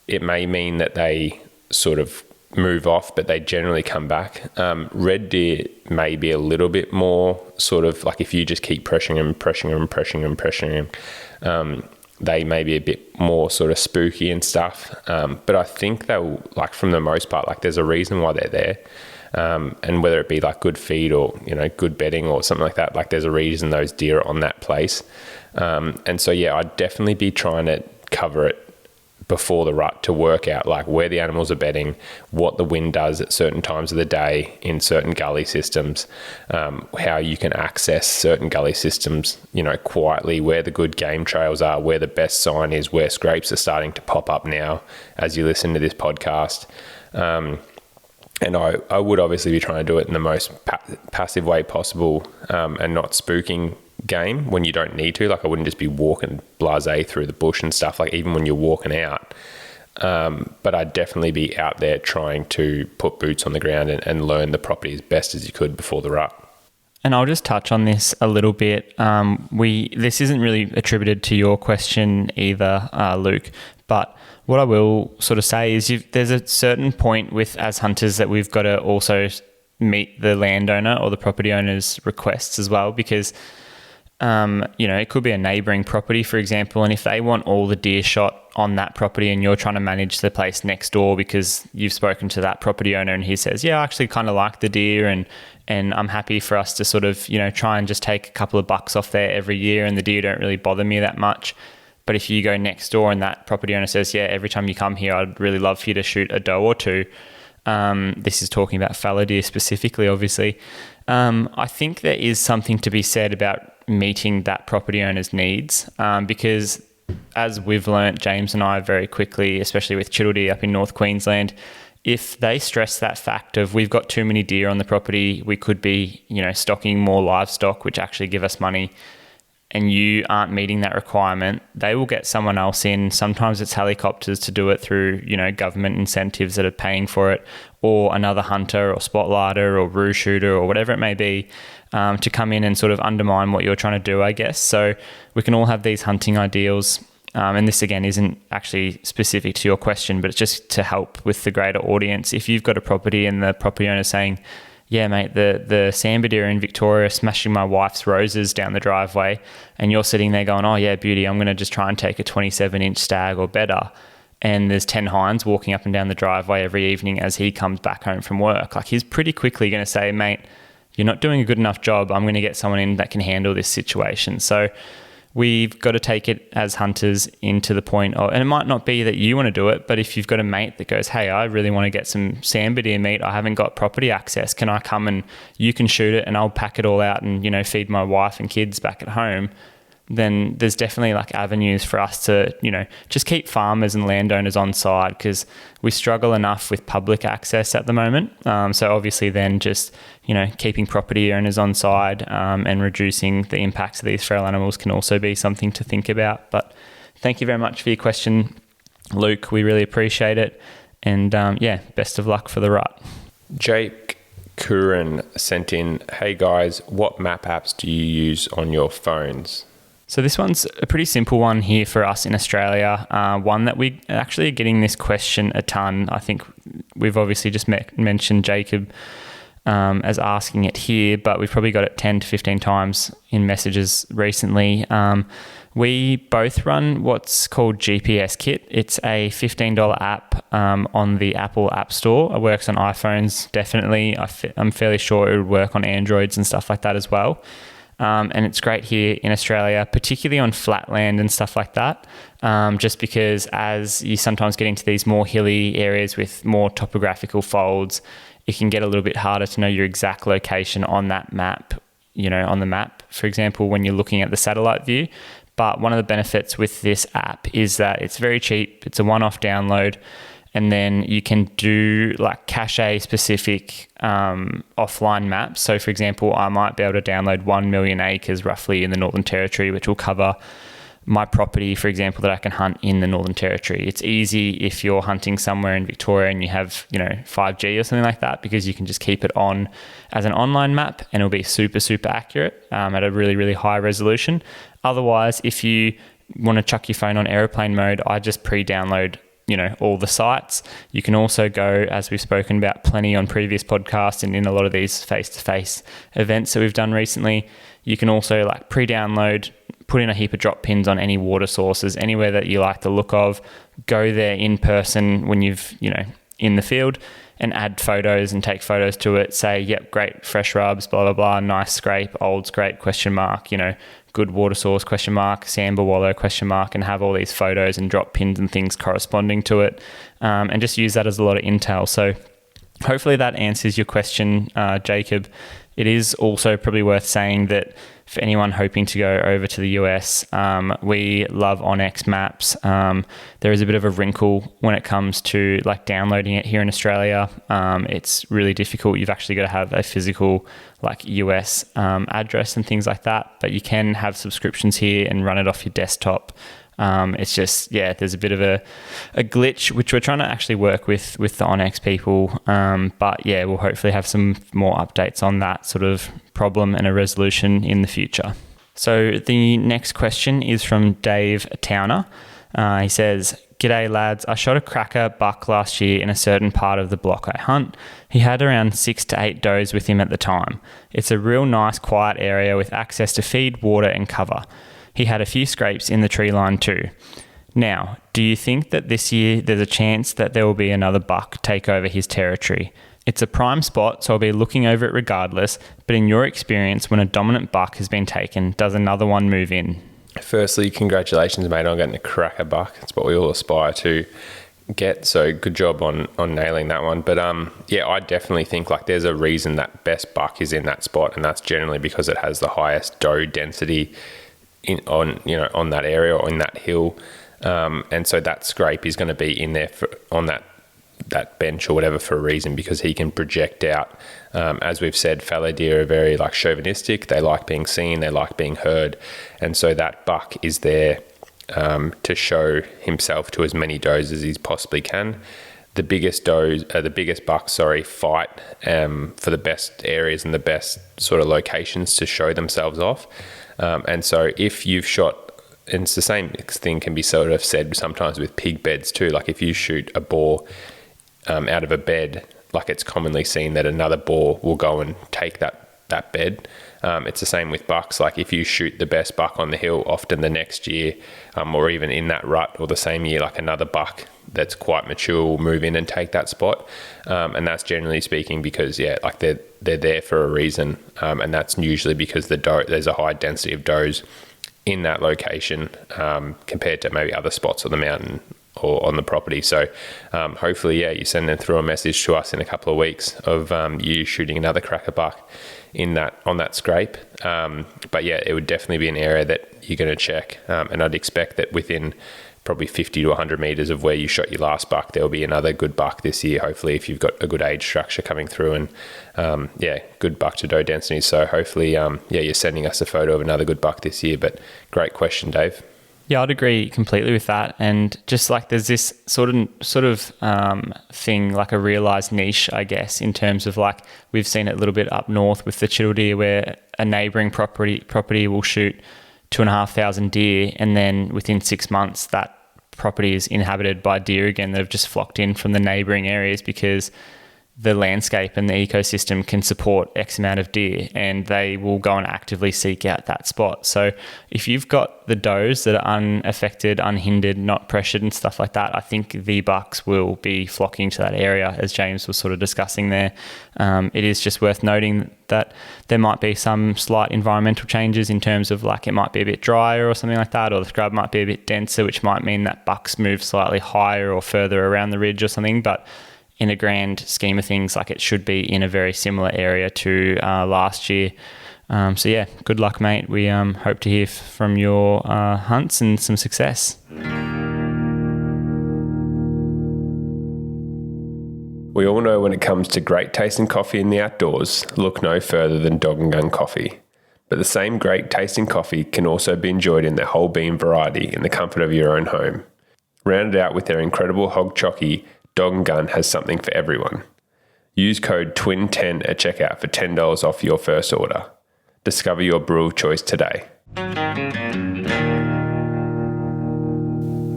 it may mean that they sort of move off, but they generally come back. Red deer may be a little bit more sort of like if you just keep pressuring them, they may be a bit more sort of spooky and stuff. But I think they'll, like from the most part, like there's a reason why they're there. And whether it be like good feed or, you know, good bedding or something like that, like there's a reason those deer are on that place. And so, yeah, I'd definitely be trying to cover it before the rut to work out like where the animals are bedding, what the wind does at certain times of the day in certain gully systems, how you can access certain gully systems, you know, quietly, where the good game trails are, where the best sign is, where scrapes are starting to pop up now as you listen to this podcast. And I would obviously be trying to do it in the most passive way possible, and not spooking game when you don't need to. Like I wouldn't just be walking blasé through the bush and stuff, like even when you're walking out. But I'd definitely be out there trying to put boots on the ground and learn the property as best as you could before the rut.
And I'll just touch on this a little bit. This isn't really attributed to your question either, Luke, but what I will sort of say is there's a certain point with as hunters that we've got to also meet the landowner or the property owner's requests as well, because you know, it could be a neighbouring property, for example, and if they want all the deer shot on that property and you're trying to manage the place next door because you've spoken to that property owner and he says, yeah, I actually kind of like the deer and I'm happy for us to sort of, you know, try and just take a couple of bucks off there every year and the deer don't really bother me that much. But if you go next door and that property owner says, yeah, every time you come here, I'd really love for you to shoot a doe or two. This is talking about fallow deer specifically, obviously. I think there is something to be said about meeting that property owner's needs, because as we've learnt, James and I, very quickly, especially with Chiddle deer up in North Queensland, if they stress that fact of we've got too many deer on the property, we could be, you know, stocking more livestock, which actually give us money, and you aren't meeting that requirement, they will get someone else in. Sometimes it's helicopters to do it through, you know, government incentives that are paying for it, or another hunter or spotlighter or roo shooter or whatever it may be, to come in and sort of undermine what you're trying to do, I guess. So we can all have these hunting ideals. And this, again, isn't actually specific to your question, but it's just to help with the greater audience. If you've got a property and the property owner saying, yeah, mate, the sambar deer in Victoria smashing my wife's roses down the driveway, and you're sitting there going, oh yeah, beauty, I'm going to just try and take a 27-inch stag or better. And there's 10 hinds walking up and down the driveway every evening as he comes back home from work. Like, he's pretty quickly going to say, mate, you're not doing a good enough job. I'm going to get someone in that can handle this situation. So we've got to take it as hunters into the point of, and it might not be that you want to do it, but if you've got a mate that goes, hey, I really want to get some sambar deer meat, I haven't got property access, can I come and you can shoot it and I'll pack it all out and, you know, feed my wife and kids back at home, then there's definitely like avenues for us to, you know, just keep farmers and landowners on side, because we struggle enough with public access at the moment. So obviously then just, you know, keeping property owners on side, and reducing the impacts of these feral animals can also be something to think about. But thank you very much for your question, Luke. We really appreciate it. And yeah, best of luck for the rut.
Jake Curran sent in, hey guys, what map apps do you use on your phones?
So this one's a pretty simple one here for us in Australia, one that we actually are getting this question a ton. I think we've obviously just mentioned Jacob as asking it here, but we've probably got it 10 to 15 times in messages recently. We both run what's called GPS Kit. It's a $15 app on the Apple App Store. It works on iPhones, definitely. I'm fairly sure it would work on Androids and stuff like that as well. And it's great here in Australia, particularly on flatland and stuff like that, just because as you sometimes get into these more hilly areas with more topographical folds, it can get a little bit harder to know your exact location on that map, you know, on the map, for example, when you're looking at the satellite view. But one of the benefits with this app is that it's very cheap. It's a one-off download. And then you can do like cache specific offline maps. So for example, I might be able to download 1 million acres roughly in the Northern Territory, which will cover my property, for example, that I can hunt in the Northern Territory. It's easy if you're hunting somewhere in Victoria and you have, 5G or something like that, because you can just keep it on as an online map and it'll be super, super accurate at a really, really high resolution. Otherwise, if you want to chuck your phone on airplane mode, I just pre-download all the sites. You can also go, as we've spoken about plenty on previous podcasts and in a lot of these face-to-face events that we've done recently, you can also like pre-download, put in a heap of drop pins on any water sources, anywhere that you like the look of, go there in person when you've, in the field, and add photos and take photos to it, say, yep, great, fresh rubs, blah, blah, blah, nice scrape, old scrape, question mark, good water source, question mark, Samba Wallow, question mark, and have all these photos and drop pins and things corresponding to it, and just use that as a lot of intel. So hopefully that answers your question, Jacob. It is also probably worth saying that for anyone hoping to go over to the US, we love Onyx maps. There is a bit of a wrinkle when it comes to like downloading it here in Australia. It's really difficult. You've actually got to have a physical like US address and things like that, but you can have subscriptions here and run it off your desktop. It's just, there's a bit of a glitch, which we're trying to actually work with the Onyx people. But we'll hopefully have some more updates on that sort of problem and a resolution in the future. So the next question is from Dave Towner. He says, "G'day lads, I shot a cracker buck last year in a certain part of the block I hunt. He had around 6 to 8 does with him at the time. It's a real nice quiet area with access to feed, water and cover. He had a few scrapes in the tree line too. Now, do you think that this year there's a chance that there will be another buck take over his territory? It's a prime spot, so I'll be looking over it regardless, but in your experience, when a dominant buck has been taken, does another one move in?"
Firstly, congratulations, mate, on getting a cracker buck. It's what we all aspire to get, so good job on nailing that one. But I definitely think like there's a reason that best buck is in that spot, and that's generally because it has the highest doe density on that area or in that hill, and so that scrape is going to be in there on that bench or whatever for a reason, because he can project out. As we've said, fallow deer are very like chauvinistic. They like being seen, they like being heard, and so that buck is there to show himself to as many does as he possibly can. The biggest bucks fight for the best areas and the best sort of locations to show themselves off. And so if you've shot, and it's the same thing can be sort of said sometimes with pig beds too, like if you shoot a boar out of a bed, like it's commonly seen that another boar will go and take that bed. It's the same with bucks. Like if you shoot the best buck on the hill, often the next year or even in that rut or the same year, like another buck that's quite mature will move in and take that spot. And that's generally speaking because like they're there for a reason, and that's usually because there's a high density of does in that location compared to maybe other spots on the mountain or on the property. So hopefully you're sending through a message to us in a couple of weeks of you shooting another cracker buck on that scrape. But it would definitely be an area that you're going to check, and I'd expect that within probably 50 to 100 meters of where you shot your last buck, there'll be another good buck this year, hopefully, if you've got a good age structure coming through and good buck to doe density. So hopefully you're sending us a photo of another good buck this year. But great question, Dave.
Yeah, I'd agree completely with that. And just like there's this sort of thing, like a realised niche, I guess, in terms of like we've seen it a little bit up north with the chital deer, where a neighbouring property will shoot 2,500 deer, and then within 6 months that property is inhabited by deer again that have just flocked in from the neighbouring areas because the landscape and the ecosystem can support X amount of deer, and they will go and actively seek out that spot. So if you've got the does that are unaffected, unhindered, not pressured and stuff like that, I think the bucks will be flocking to that area, as James was sort of discussing there. It is just worth noting that there might be some slight environmental changes in terms of like it might be a bit drier or something like that, or the scrub might be a bit denser, which might mean that bucks move slightly higher or further around the ridge or something. But in a grand scheme of things, like it should be in a very similar area to last year. So yeah, good luck, mate. We hope to hear from your hunts and some success.
We all know when it comes to great tasting coffee in the outdoors, look no further than Dog and Gun Coffee. But the same great tasting coffee can also be enjoyed in their whole bean variety in the comfort of your own home. Rounded out with their incredible hog chocky, Dog and Gun has something for everyone. Use code TWIN10 at checkout for $10 off your first order. Discover your brew of choice today. The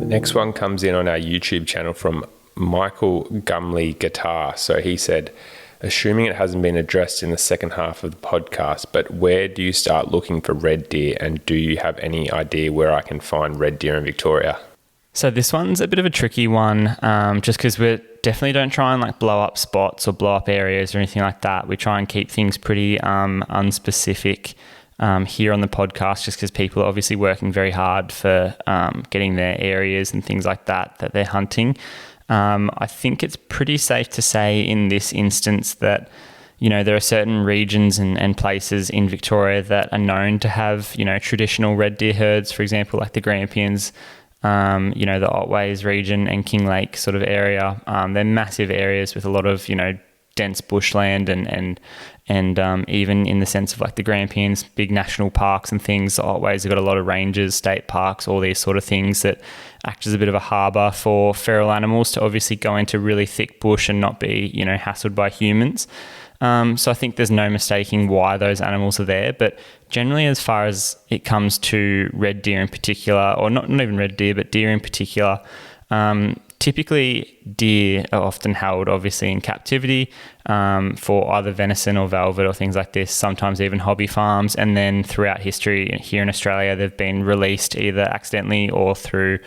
next one comes in on our YouTube channel from Michael Gumley Guitar. So he said, assuming it hasn't been addressed in the second half of the podcast, but where do you start looking for red deer, and do you have any idea where I can find red deer in Victoria?
So this one's a bit of a tricky one, just because we definitely don't try and blow up spots or blow up areas or anything like that. We try and keep things pretty unspecific here on the podcast, just because people are obviously working very hard for getting their areas and things like that they're hunting. I think it's pretty safe to say in this instance that, there are certain regions and places in Victoria that are known to have, traditional red deer herds, for example, like the Grampians, the Otways region and Kinglake sort of area. They're massive areas with a lot of, dense bushland and even in the sense of the Grampians, big national parks and things. The Otways have got a lot of ranges, state parks, all these sort of things that act as a bit of a harbour for feral animals to obviously go into really thick bush and not be, hassled by humans. So I think there's no mistaking why those animals are there. But generally, as far as it comes to red deer in particular, or not even red deer, but deer in particular, typically deer are often held obviously in captivity for either venison or velvet or things like this, sometimes even hobby farms. And then throughout history here in Australia, they've been released either accidentally or through,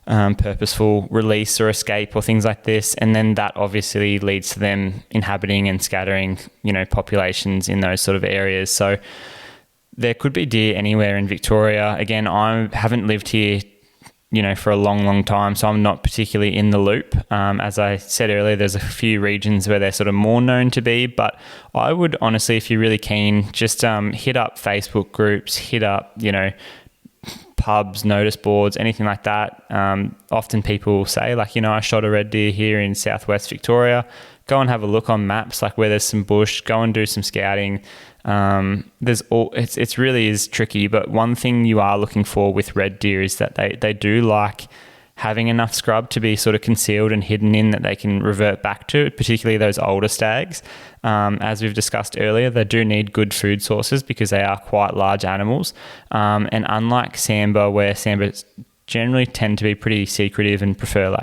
purposeful release or escape or things like this. And then that obviously leads to them inhabiting and scattering, populations in those sort of areas. So there could be deer anywhere in Victoria. Again, I haven't lived here, for a long, long time, so I'm not particularly in the loop. As I said earlier, there's a few regions where they're sort of more known to be, but I would honestly, if you're really keen, just hit up Facebook groups, hit up, pubs, notice boards, anything like that. Often people say I shot a red deer here in southwest Victoria. Go and have a look on maps, where there's some bush, go and do some scouting. It's really is tricky, but one thing you are looking for with red deer is that they do like having enough scrub to be sort of concealed and hidden in that they can revert back to, particularly those older stags. As we've discussed earlier, they do need good food sources because they are quite large animals. And unlike sambar, where sambars generally tend to be pretty secretive and prefer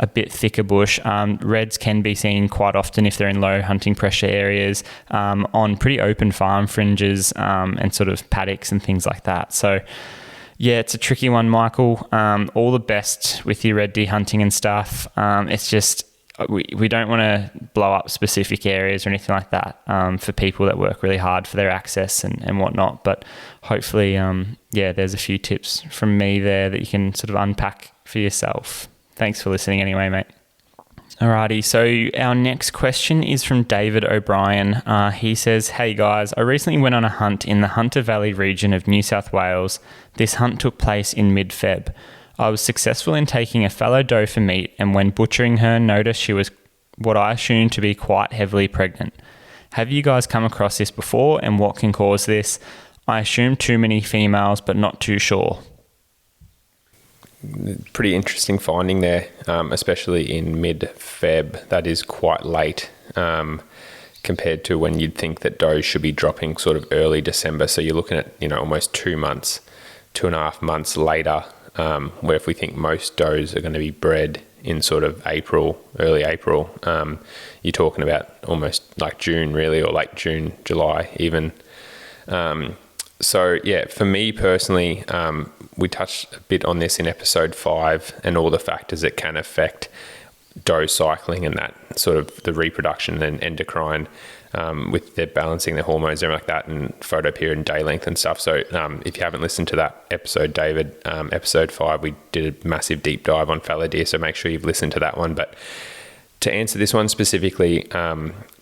a bit thicker bush, reds can be seen quite often if they're in low hunting pressure areas, on pretty open farm fringes and sort of paddocks and things like that. So yeah, it's a tricky one, Michael. All the best with your red deer hunting and stuff. It's just we don't want to blow up specific areas or anything like that for people that work really hard for their access and whatnot. But hopefully, there's a few tips from me there that you can sort of unpack for yourself. Thanks for listening anyway, mate. Alrighty, so our next question is from David O'Brien. He says, hey guys, I recently went on a hunt in the Hunter Valley region of New South Wales. This hunt took place in mid-Feb. I was successful in taking a fallow doe for meat, and when butchering her, noticed she was what I assumed to be quite heavily pregnant. Have you guys come across this before, and what can cause this? I assume too many females, but not too sure.
Pretty interesting finding there, especially in mid-Feb. That is quite late compared to when you'd think that does should be dropping sort of early December. So you're looking at, almost 2 months, 2.5 months later, where if we think most does are going to be bred in sort of April, early April, you're talking about almost like June really, or late June, July even. So yeah, for me personally, we touched a bit on this in episode 5 and all the factors that can affect doe cycling and that sort of the reproduction and endocrine with their balancing their hormones and everything like that, and photoperiod and day length and stuff. So if you haven't listened to that episode, David, episode 5, we did a massive deep dive on fallow deer, so make sure you've listened to that one. But to answer this one specifically,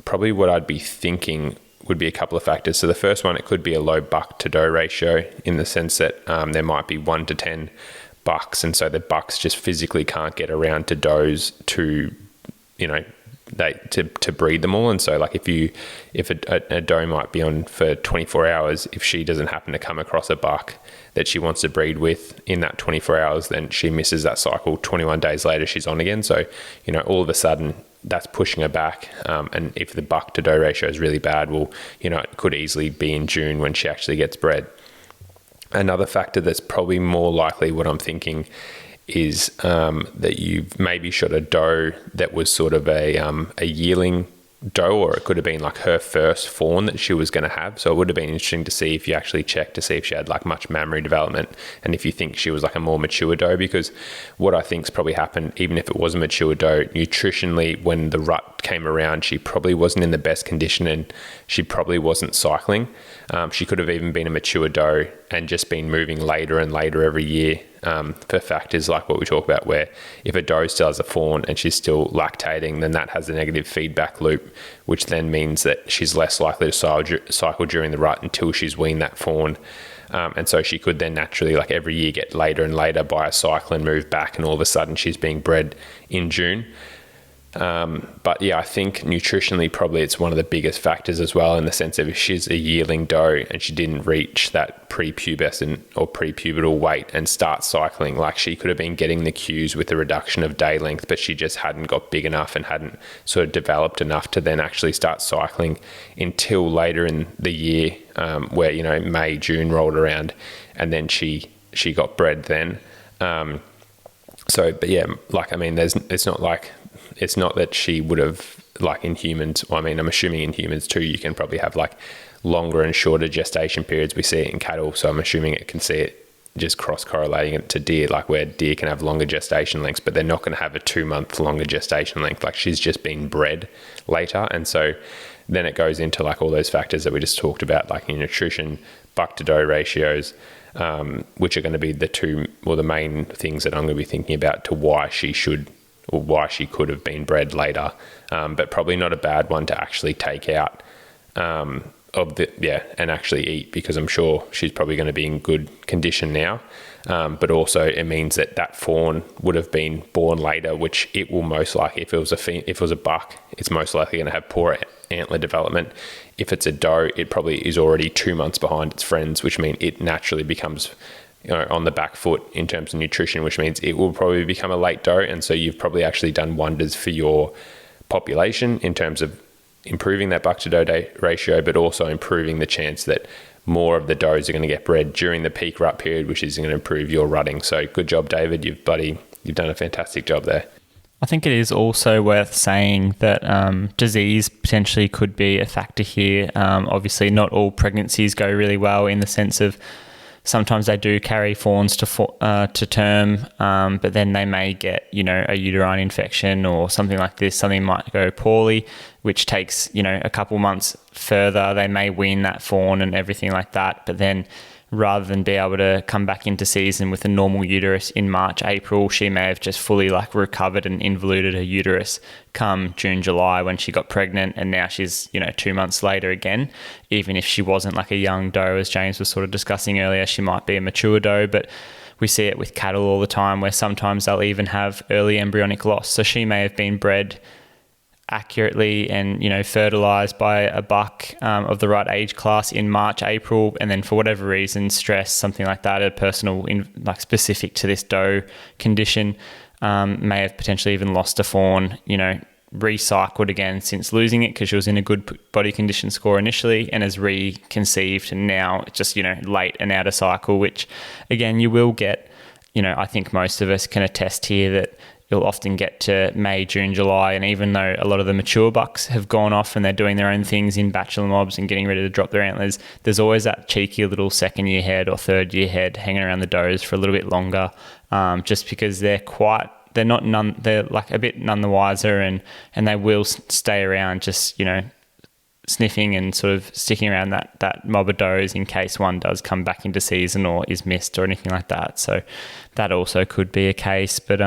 probably what I'd be thinking would be a couple of factors. So the first one, it could be a low buck to doe ratio, in the sense that there might be 1 to 10 bucks, and so the bucks just physically can't get around to does to, to breed them all. And so like if a doe might be on for 24 hours, if she doesn't happen to come across a buck that she wants to breed with in that 24 hours, then she misses that cycle. 21 days later, she's on again. So, all of a sudden that's pushing her back. And if the buck to doe ratio is really bad, well, it could easily be in June when she actually gets bred. Another factor that's probably more likely, what I'm thinking, is that you've maybe shot a doe that was sort of a yearling doe, or it could have been like her first fawn that she was going to have. So it would have been interesting to see if you actually checked to see if she had like much mammary development, and if you think she was like a more mature doe. Because what I think's probably happened, even if it was a mature doe, nutritionally, when the rut came around, she probably wasn't in the best condition, and she probably wasn't cycling. She could have even been a mature doe and just been moving later and later every year, for factors like what we talk about, where if a doe still has a fawn and she's still lactating, then that has a negative feedback loop, which then means that she's less likely to cycle during the rut until she's weaned that fawn. And so she could then naturally, like every year, get later and later by a cycle and move back, and all of a sudden she's being bred in June. But yeah, I think nutritionally, probably it's one of the biggest factors as well, in the sense of if she's a yearling doe and she didn't reach that prepubescent or prepubertal weight and start cycling, like she could have been getting the cues with the reduction of day length, but she just hadn't got big enough and hadn't sort of developed enough to then actually start cycling until later in the year, where, May, June rolled around, and then she got bred then. But yeah, like, I mean, it's not that she would have, like in humans, I'm assuming in humans too, you can probably have like longer and shorter gestation periods. We see it in cattle, so I'm assuming it can see it just cross-correlating it to deer, like where deer can have longer gestation lengths, but they're not going to have a 2-month longer gestation length. Like she's just been bred later. And so then it goes into like all those factors that we just talked about, like in nutrition, buck to doe ratios, which are going to be the main things that I'm going to be thinking about to why she should, or why she could have been bred later, but probably not a bad one to actually take out and actually eat, because I'm sure she's probably going to be in good condition now. But also it means that fawn would have been born later, which it will most likely, if it was a buck, it's most likely going to have poor antler development. If it's a doe, it probably is already 2 months behind its friends, which means it naturally becomes on the back foot in terms of nutrition, which means it will probably become a late doe. And so you've probably actually done wonders for your population in terms of improving that buck to doe ratio, but also improving the chance that more of the does are going to get bred during the peak rut period, which is going to improve your rutting. So good job, David. You've done a fantastic job there.
I think it is also worth saying that disease potentially could be a factor here. Obviously, not all pregnancies go really well, in the sense of sometimes they do carry fawns to term, but then they may get, a uterine infection or something like this. Something might go poorly, which takes, a couple months further. They may wean that fawn and everything like that, but then rather than be able to come back into season with a normal uterus in March, April, she may have just fully recovered and involuted her uterus come June, July when she got pregnant, and now she's 2 months later again. Even if she wasn't like a young doe, as James was sort of discussing earlier, she might be a mature doe. But we see it with cattle all the time, where sometimes they'll even have early embryonic loss. So she may have been bred accurately and fertilized by a buck of the right age class in March, April, and then for whatever reason, stress, something like that, a personal specific to this doe condition, may have potentially even lost a fawn, recycled again since losing it because she was in a good body condition score initially, and has reconceived, and now just late and out of cycle, which again you will get. I think most of us can attest here that you'll often get to May, June, July, and even though a lot of the mature bucks have gone off and they're doing their own things in bachelor mobs and getting ready to drop their antlers, there's always that cheeky little second-year head or third-year head hanging around the does for a little bit longer, just because they're like a bit none the wiser, and they will stay around just, sniffing and sort of sticking around that mob of does in case one does come back into season or is missed or anything like that. So that also could be a case. But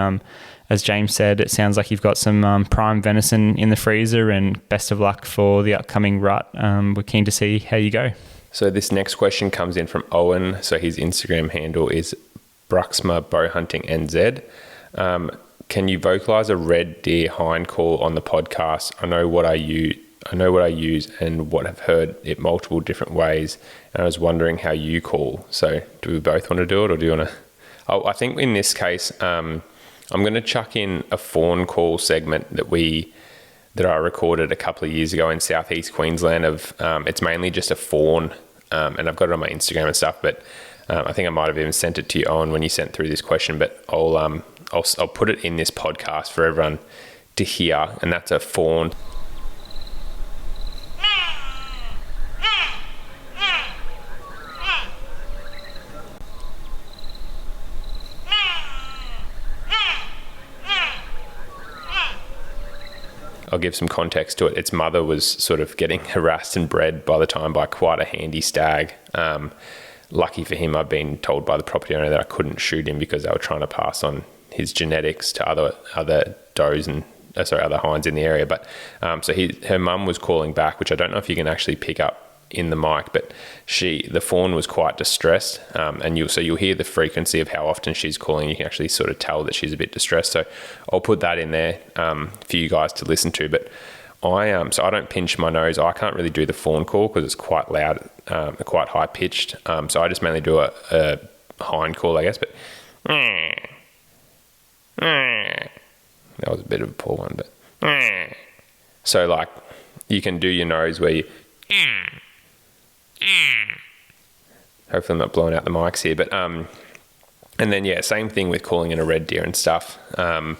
as James said, it sounds like you've got some prime venison in the freezer, and best of luck for the upcoming rut. We're keen to see how you go.
So this next question comes in from Owen. So his Instagram handle is Bruxma Bowhunting NZ. Can you vocalize a red deer hind call on the podcast? I know what I use and what I've heard it multiple different ways, and I was wondering how you call. So do we both want to do it, or do you want to? Oh, I think in this case, I'm going to chuck in a fawn call segment that I recorded a couple of years ago in southeast Queensland. It's mainly just a fawn, and I've got it on my Instagram and stuff. But I think I might have even sent it to you, Owen, when you sent through this question. But I'll put it in this podcast for everyone to hear, and that's a fawn. I'll give some context to it. Its mother was sort of getting harassed and bred by the time by quite a handy stag. Lucky for him, I've been told by the property owner that I couldn't shoot him because they were trying to pass on his genetics to other does and other hinds in the area. But so her mum was calling back, which I don't know if you can actually pick up in the mic, but the fawn was quite distressed, and you'll hear the frequency of how often she's calling. You can actually sort of tell that she's a bit distressed. So I'll put that in there for you guys to listen to. But so I don't pinch my nose. I can't really do the fawn call because it's quite loud, quite high pitched. So I just mainly do a hind call, I guess. But that was a bit of a poor one. But so like you can do your nose where you. Hopefully I'm not blowing out the mics here, but and then same thing with calling in a red deer and stuff, and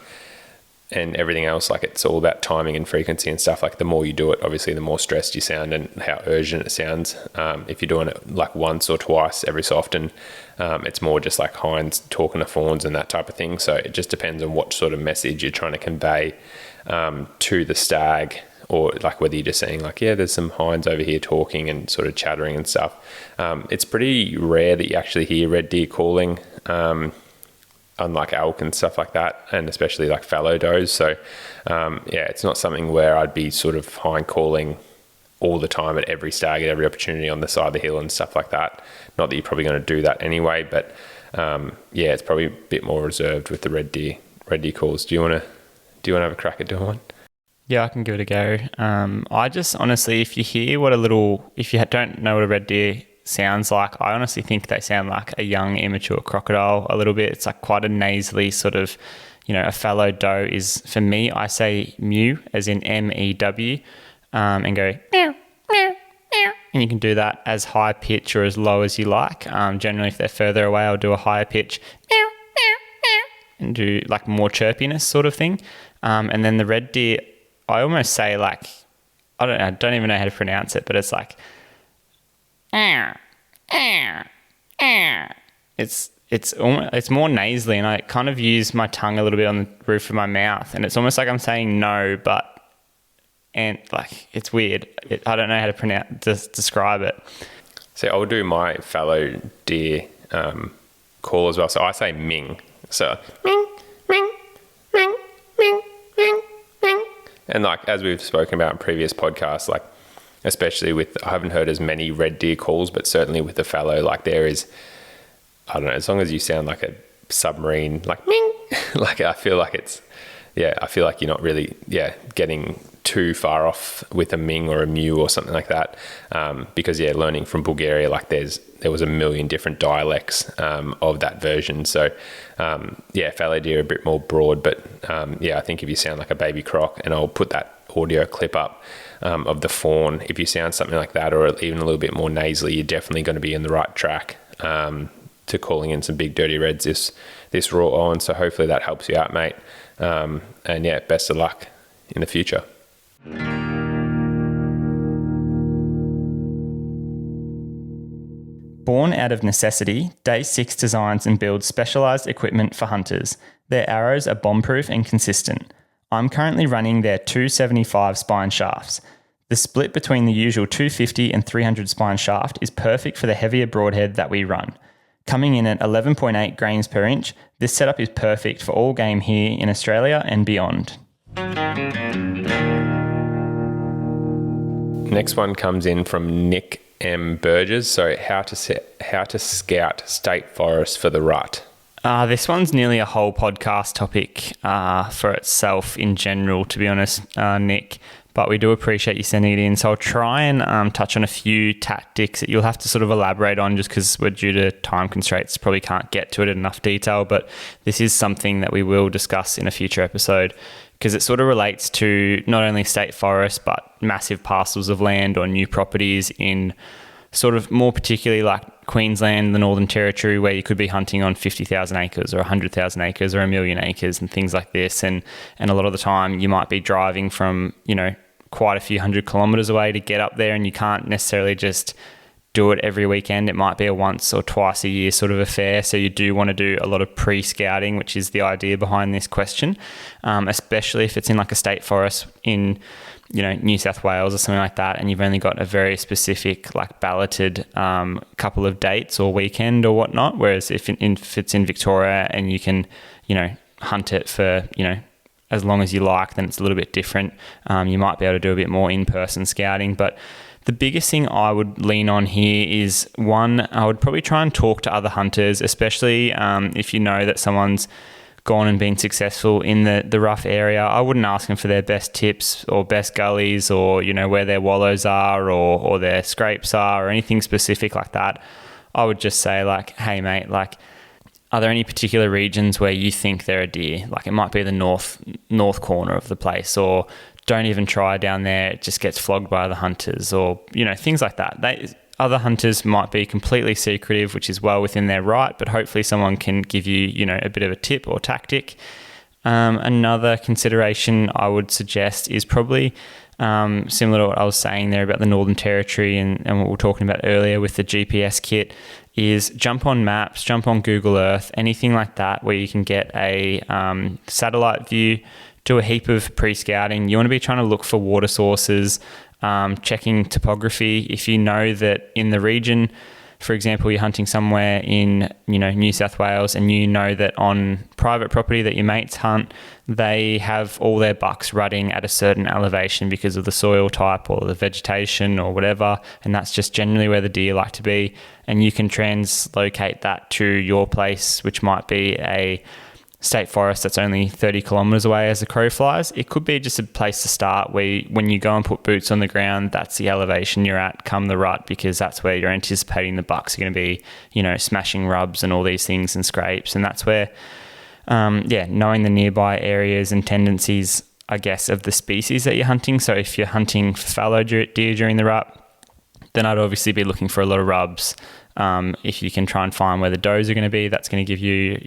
everything else. Like it's all about timing and frequency and stuff. Like the more you do it, obviously the more stressed you sound and how urgent it sounds. If you're doing it like once or twice every so often, it's more just like hinds talking to fawns and that type of thing. So it just depends on what sort of message you're trying to convey to the stag. Or like whether you're just saying like, yeah, there's some hinds over here talking and sort of chattering and stuff. It's pretty rare that you actually hear red deer calling, unlike elk and stuff like that, and especially like fallow does. So it's not something where I'd be sort of hind calling all the time at every stag, at every opportunity on the side of the hill and stuff like that. Not that you're probably going to do that anyway, but it's probably a bit more reserved with the red deer calls. Do you want to have a crack at doing one?
Yeah, I can give it a go. I just honestly, if you don't know what a red deer sounds like, I honestly think they sound like a young, immature crocodile a little bit. It's like quite a nasally sort of, a fallow doe is, for me, I say mew, as in MEW, and go meow, meow, meow. And you can do that as high pitch or as low as you like. Generally, if they're further away, I'll do a higher pitch, meow, meow, meow, and do like more chirpiness sort of thing. And then the red deer, I almost say like, I don't even know how to pronounce it, but it's like, it's more nasally, and I kind of use my tongue a little bit on the roof of my mouth, and it's almost like I'm saying no, and like it's weird. I don't know how to describe it.
So I'll do my fallow deer call as well. So I say ming. So ming, ming, ming, ming, ming, ming. And like, as we've spoken about in previous podcasts, like, especially I haven't heard as many red deer calls, but certainly with the fallow, like there is, I don't know, as long as you sound like a submarine, like ming, like I feel like you're not really, getting too far off with a ming or a mew or something like that. Because learning from Bulgaria, like there was a million different dialects of that version. So fallow deer are a bit more broad, but I think if you sound like a baby croc, and I'll put that audio clip up of the fawn, if you sound something like that or even a little bit more nasally, you're definitely going to be in the right track to calling in some big dirty reds this raw on. So hopefully that helps you out, mate. And best of luck in the future.
Born out of necessity, Day 6 designs and builds specialised equipment for hunters. Their arrows are bomb-proof and consistent. I'm currently running their 275 spine shafts. The split between the usual 250 and 300 spine shaft is perfect for the heavier broadhead that we run. Coming in at 11.8 grains per inch, this setup is perfect for all game here in Australia and beyond.
Next one comes in from Nick M. Burgess. So how to scout state forests for the rut.
This one's nearly a whole podcast topic for itself in general, to be honest, Nick. But we do appreciate you sending it in. So I'll try and touch on a few tactics that you'll have to sort of elaborate on just because we're due to time constraints. Probably can't get to it in enough detail, but this is something that we will discuss in a future episode because it sort of relates to not only state forests, but massive parcels of land or new properties in sort of more particularly like Queensland, the Northern Territory, where you could be hunting on 50,000 acres or 100,000 acres or 1,000,000 acres and things like this. And a lot of the time you might be driving from, quite a few hundred kilometres away to get up there, and you can't necessarily just do it every weekend. It might be a once or twice a year sort of affair. So you do want to do a lot of pre-scouting, which is the idea behind this question, especially if it's in like a state forest in New South Wales or something like that, and you've only got a very specific like balloted couple of dates or weekend or whatnot. Whereas if it's in Victoria and you can, hunt it for, as long as you like, then it's a little bit different. You might be able to do a bit more in-person scouting. But the biggest thing I would lean on here is, one, I would probably try and talk to other hunters, especially if you know that someone's gone and been successful in the rough area. I wouldn't ask them for their best tips or best gullies or, where their wallows are or their scrapes are or anything specific like that. I would just say like, hey mate, like, are there any particular regions where you think there are deer? Like it might be the north corner of the place, or don't even try down there. It just gets flogged by other hunters, or, things like that. Other hunters might be completely secretive, which is well within their right, but hopefully someone can give you, a bit of a tip or tactic. Another consideration I would suggest is probably similar to what I was saying there about the Northern Territory and what we were talking about earlier with the GPS kit, is jump on maps, jump on Google Earth, anything like that where you can get a satellite view, do a heap of pre-scouting. You want to be trying to look for water sources, checking topography. If you know that in the region, for example, you're hunting somewhere in, New South Wales, and you know that on private property that your mates hunt, they have all their bucks rutting at a certain elevation because of the soil type or the vegetation or whatever, and that's just generally where the deer like to be. And you can translocate that to your place, which might be a state forest that's only 30 kilometres away as the crow flies. It could be just a place to start where when you go and put boots on the ground, that's the elevation you're at come the rut, because that's where you're anticipating the bucks are going to be, smashing rubs and all these things and scrapes. And that's where, knowing the nearby areas and tendencies, I guess, of the species that you're hunting. So if you're hunting fallow deer during the rut, then I'd obviously be looking for a lot of rubs. If you can try and find where the does are going to be, that's going to give you,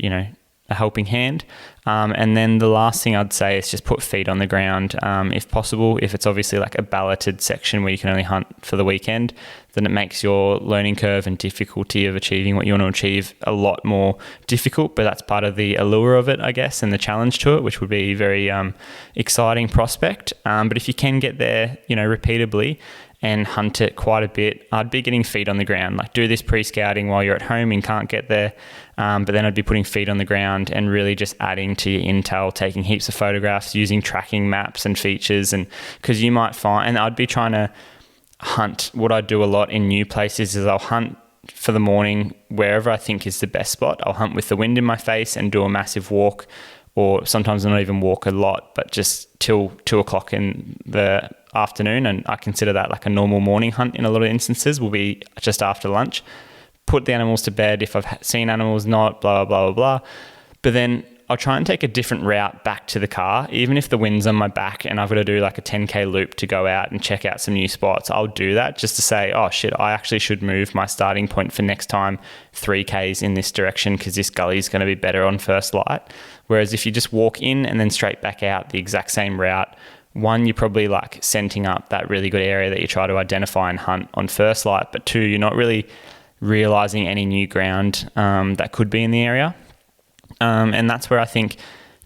a helping hand. And then the last thing I'd say is just put feet on the ground if possible. If it's obviously like a balloted section where you can only hunt for the weekend, then it makes your learning curve and difficulty of achieving what you want to achieve a lot more difficult. But that's part of the allure of it, I guess, and the challenge to it, which would be a very exciting prospect. But if you can get there, repeatably and hunt it quite a bit, I'd be getting feet on the ground. Like, do this pre-scouting while you're at home and can't get there. But then I'd be putting feet on the ground and really just adding to your intel, taking heaps of photographs, using tracking maps and features. And because you might find, and I'd be trying to hunt, what I do a lot in new places is I'll hunt for the morning wherever I think is the best spot. I'll hunt with the wind in my face and do a massive walk, or sometimes not even walk a lot, but just till 2 o'clock in the afternoon. And I consider that like a normal morning hunt in a lot of instances, will be just after lunch. Put the animals to bed if I've seen animals, not blah, blah, blah, blah. But then I'll try and take a different route back to the car. Even if the wind's on my back and I've got to do like a 10K loop to go out and check out some new spots, I'll do that just to say, oh shit, I actually should move my starting point for next time 3Ks in this direction because this gully is going to be better on first light. Whereas if you just walk in and then straight back out the exact same route, one, you're probably like scenting up that really good area that you try to identify and hunt on first light. But two, you're not really realizing any new ground that could be in the area. And that's where I think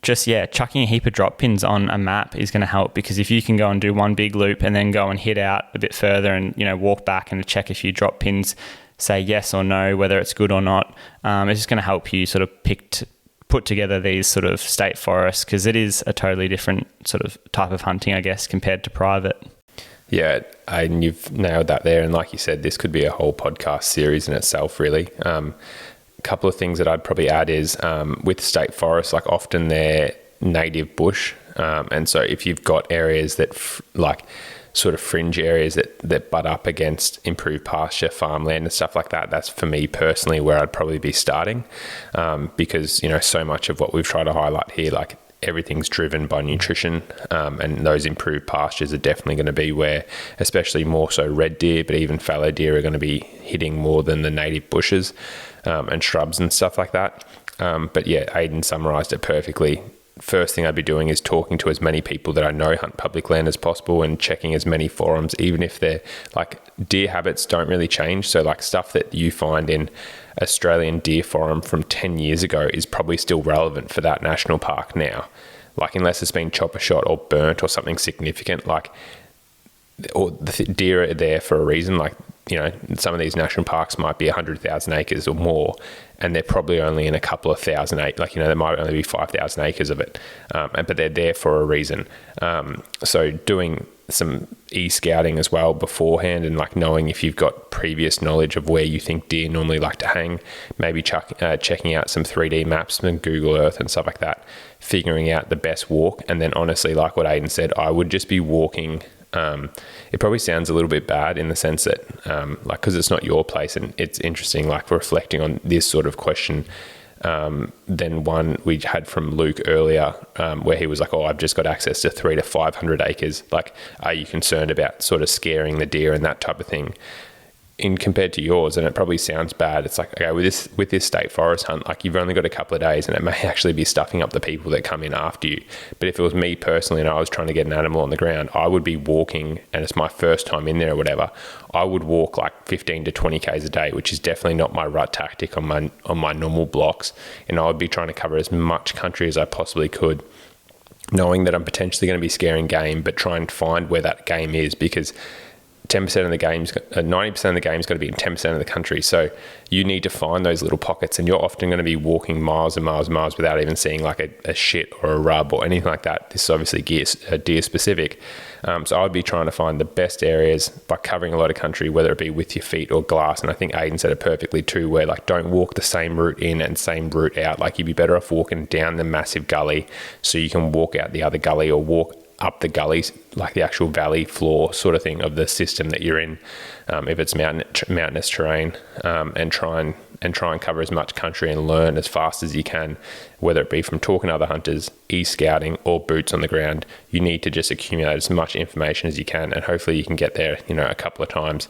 just, chucking a heap of drop pins on a map is going to help, because if you can go and do one big loop and then go and hit out a bit further and, walk back and check a few drop pins, say yes or no, whether it's good or not. It's just going to help you sort of put together these sort of state forests, because it is a totally different sort of type of hunting, I guess, compared to private.
Yeah, and you've nailed that there. And like you said, this could be a whole podcast series in itself, really. A couple of things that I'd probably add is with state forests, like often they're native bush. And so if you've got areas that sort of fringe areas that butt up against improved pasture, farmland and stuff like that, that's for me personally where I'd probably be starting, because, so much of what we've tried to highlight here, like everything's driven by nutrition, and those improved pastures are definitely going to be where, especially more so red deer, but even fallow deer are going to be hitting more than the native bushes and shrubs and stuff like that. But yeah, Ayden summarised it perfectly. First thing I'd be doing is talking to as many people that I know hunt public land as possible and checking as many forums, even if they're like deer habits don't really change. So like stuff that you find in Australian deer forum from 10 years ago is probably still relevant for that national park now. Like unless it's been chopper shot or burnt or something significant, or the deer are there for a reason. Like, some of these national parks might be 100,000 acres or more, and they're probably only in a couple of thousand acres. There might only be 5,000 acres of it, but they're there for a reason. So doing some e-scouting as well beforehand, and knowing if you've got previous knowledge of where you think deer normally like to hang, maybe checking out some 3D maps and Google Earth and stuff like that, figuring out the best walk. And then honestly, like what Ayden said, I would just be walking. It probably sounds a little bit bad in the sense that, because it's not your place, and it's interesting, reflecting on this sort of question, than one we had from Luke earlier, where he was like, I've just got access to 300 to 500 acres. Are you concerned about sort of scaring the deer and that type of thing? In compared to yours, and it probably sounds bad, it's like, okay, with this state forest hunt, you've only got a couple of days and it may actually be stuffing up the people that come in after you. But if it was me personally and I was trying to get an animal on the ground, I would be walking, and it's my first time in there or whatever, I would walk 15 to 20 Ks a day, which is definitely not my rut tactic on my normal blocks. And I would be trying to cover as much country as I possibly could, knowing that I'm potentially going to be scaring game, but try and find where that game is, because 90% of the game's got to be in 10% of the country. So you need to find those little pockets, and you're often going to be walking miles and miles and miles without even seeing a shit or a rub or anything like that. This is obviously deer specific. So I'd be trying to find the best areas by covering a lot of country, whether it be with your feet or glass. And I think Ayden said it perfectly too, where don't walk the same route in and same route out. You'd be better off walking down the massive gully so you can walk out the other gully, or walk up the gullies, the actual valley floor sort of thing of the system that you're in, if it's mountainous terrain, and try and cover as much country and learn as fast as you can, whether it be from talking to other hunters, e-scouting, or boots on the ground. You need to just accumulate as much information as you can, and hopefully you can get there, a couple of times,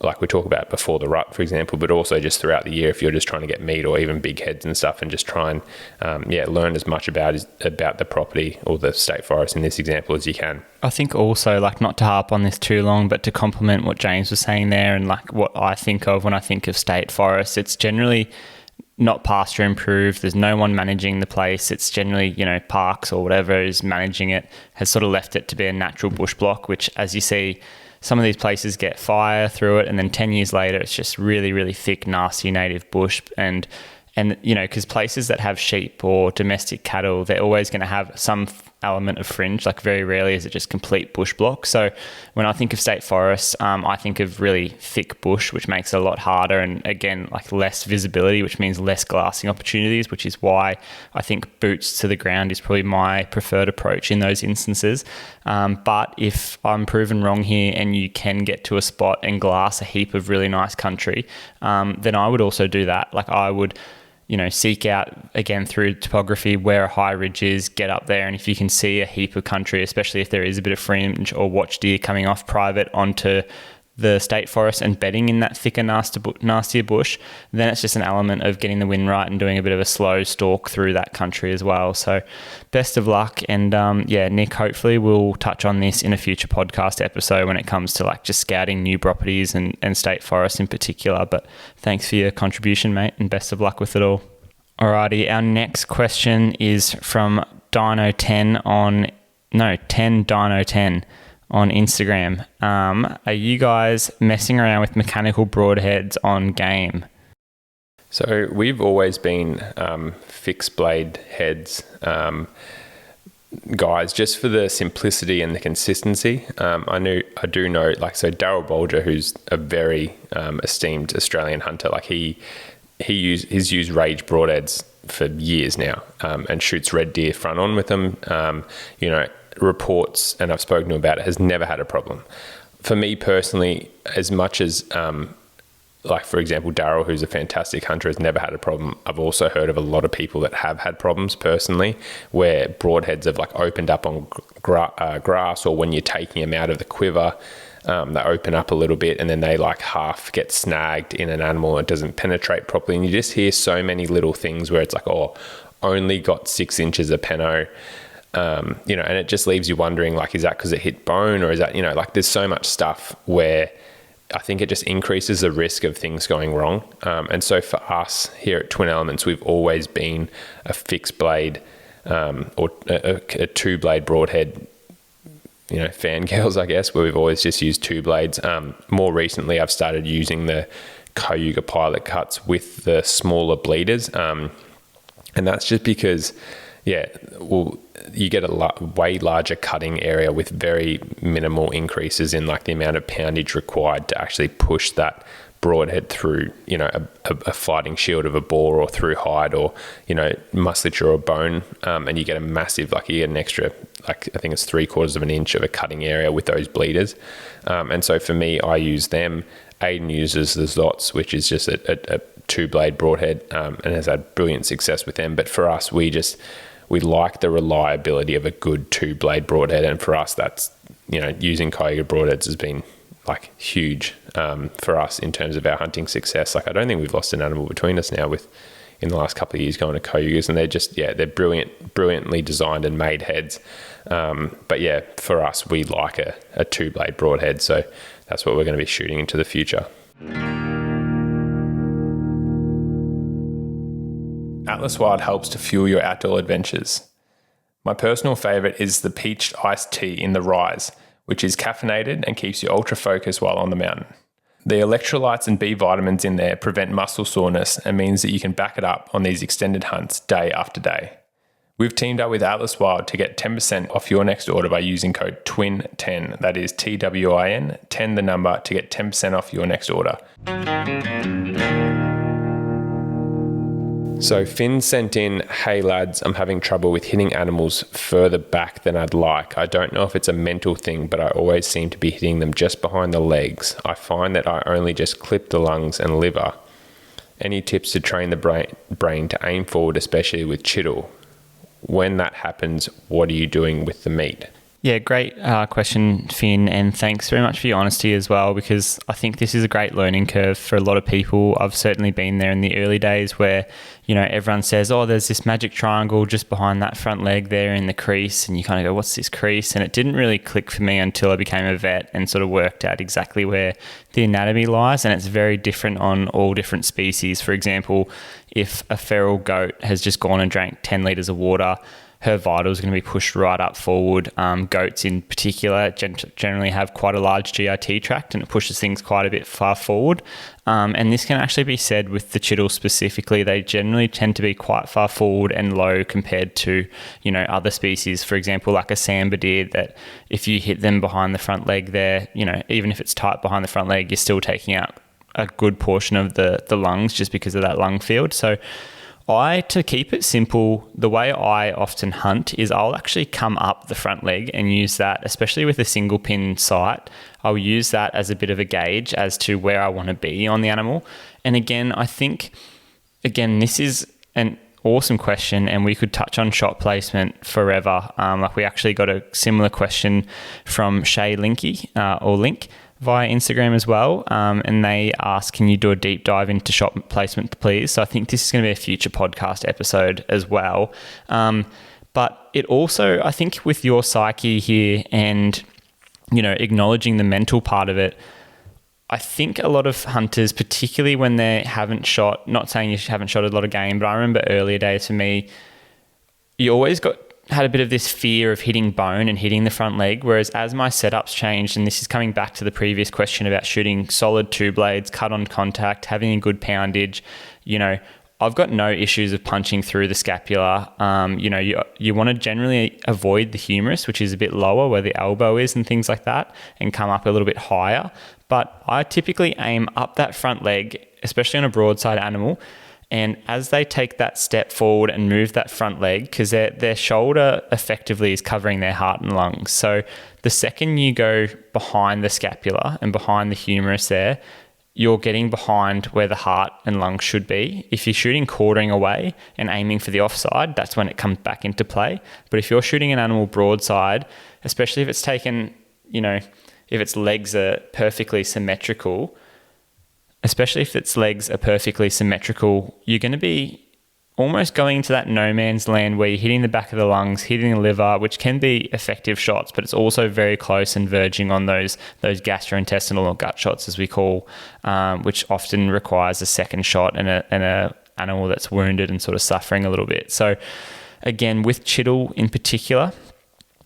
like we talk about before the rut, for example, but also just throughout the year if you're just trying to get meat or even big heads and stuff, and just try and learn as much about the property or the state forest in this example as you can.
I think also, not to harp on this too long, but to complement what James was saying there, and what I think of when I think of state forests, it's generally not pasture improved. There's no one managing the place. It's generally, parks or whatever is managing it, has sort of left it to be a natural bush block, which, as you see, some of these places get fire through it, and then 10 years later, it's just really, really thick, nasty native bush. And because places that have sheep or domestic cattle, they're always going to have some element of fringe. Very rarely is it just complete bush block. So when I think of state forests, I think of really thick bush, which makes it a lot harder, and again, less visibility, which means less glassing opportunities, which is why I think boots to the ground is probably my preferred approach in those instances. But if I'm proven wrong here and you can get to a spot and glass a heap of really nice country, then I would also do that. I would seek out, again, through topography, where a high ridge is, get up there, and if you can see a heap of country, especially if there is a bit of fringe, or watch deer coming off private onto the state forest and bedding in that thicker, nastier bush, then it's just an element of getting the wind right and doing a bit of a slow stalk through that country as well. So best of luck. And Nick, hopefully we'll touch on this in a future podcast episode when it comes to just scouting new properties and state forests in particular. But thanks for your contribution, mate, and best of luck with it all. Alrighty, our next question is from Dino10 10 Dino 10 on Instagram. Are you guys messing around with mechanical broadheads on game?
So we've always been fixed blade heads guys, just for the simplicity and the consistency. I do know, like, so Daryl Bolger, who's a very esteemed Australian hunter, like he's used Rage broadheads for years now, and shoots red deer front on with them. Reports, and I've spoken to him about it, has never had a problem. For me personally, as much as like, for example, Daryl, who's a fantastic hunter, has never had a problem. I've also heard of a lot of people that have had problems personally, where broadheads have like opened up on grass, or when you're taking them out of the quiver, they open up a little bit and then they like half get snagged in an animal and it doesn't penetrate properly. And you just hear so many little things where it's like, oh, only got 6 inches of peno. And it just leaves you wondering, like, is that because it hit bone, or is that, like, there's so much stuff where I think it just increases the risk of things going wrong. And so for us here at Twin Elements, we've always been a fixed blade or a 2-blade broadhead, fangirls, I guess, where we've always just used 2 blades. More recently, I've started using the Cayuga pilot cuts with the smaller bleeders. And that's just because, you get a way larger cutting area with very minimal increases in like the amount of poundage required to actually push that broadhead through, a fighting shield of a boar, or through hide, or, musculature or bone. And you get a massive, you get an extra, I think it's 3/4 of an inch of a cutting area with those bleeders. And so for me, I use them. Ayden uses the Zots, which is just a 2-blade broadhead, and has had brilliant success with them. But for us, we like the reliability of a good 2-blade broadhead. And for us, that's, using Cayuga broadheads has been like huge for us in terms of our hunting success. Like, I don't think we've lost an animal between us now in the last couple of years going to Cayugas, and they're just, they're brilliantly designed and made heads. But for us, we like a 2-blade broadhead. So that's what we're going to be shooting into the future. Atlas Wild helps to fuel your outdoor adventures. My personal favourite is the peached iced tea in the Rise, which is caffeinated and keeps you ultra focused while on the mountain. The electrolytes and B vitamins in there prevent muscle soreness and means that you can back it up on these extended hunts day after day. We've teamed up with Atlas Wild to get 10% off your next order by using code TWIN10. That is TWIN, 10 the number, to get 10% off your next order. So Finn sent in, "Hey lads, I'm having trouble with hitting animals further back than I'd like. I don't know if it's a mental thing, but I always seem to be hitting them just behind the legs. I find that I only just clip the lungs and liver. Any tips to train the brain to aim forward, especially with chittle? When that happens, what are you doing with the meat?"
Yeah, great question, Finn, and thanks very much for your honesty as well, because I think this is a great learning curve for a lot of people. I've certainly been there in the early days where, everyone says, oh, there's this magic triangle just behind that front leg there in the crease, and you kind of go, what's this crease? And it didn't really click for me until I became a vet and sort of worked out exactly where the anatomy lies, and it's very different on all different species. For example, if a feral goat has just gone and drank 10 litres of water, her vitals are going to be pushed right up forward. Goats in particular generally have quite a large GIT tract, and it pushes things quite a bit far forward. And this can actually be said with the chittle specifically. They generally tend to be quite far forward and low compared to, other species. For example, like a sambar deer, that if you hit them behind the front leg there, even if it's tight behind the front leg, you're still taking out a good portion of the lungs just because of that lung field. So to keep it simple, the way I often hunt is I'll actually come up the front leg and use that, especially with a single pin sight. I'll use that as a bit of a gauge as to where I want to be on the animal. And again, I think, this is an awesome question, and we could touch on shot placement forever. We actually got a similar question from Shay Linky, or Link, via Instagram as well, and they asked, can you do a deep dive into shot placement, please? So I think this is going to be a future podcast episode as well. But it also, I think with your psyche here and, acknowledging the mental part of it, I think a lot of hunters, particularly when they haven't shot, not saying you haven't shot a lot of game, but I remember earlier days for me, you always got had a bit of this fear of hitting bone and hitting the front leg, whereas as my setup's changed, and this is coming back to the previous question about shooting solid 2 blades, cut on contact, having a good poundage, I've got no issues of punching through the scapula. You want to generally avoid the humerus, which is a bit lower where the elbow is and things like that, and come up a little bit higher. But I typically aim up that front leg, especially on a broadside animal. And as they take that step forward and move that front leg, because their shoulder effectively is covering their heart and lungs. So the second you go behind the scapula and behind the humerus there, you're getting behind where the heart and lungs should be. If you're shooting quartering away and aiming for the offside, that's when it comes back into play. But if you're shooting an animal broadside, especially if it's taken, if its legs are perfectly symmetrical, you're going to be almost going into that no man's land where you're hitting the back of the lungs, hitting the liver, which can be effective shots, but it's also very close and verging on those gastrointestinal or gut shots, as we call, which often requires a second shot and a animal that's wounded and sort of suffering a little bit. So again, with Chital in particular,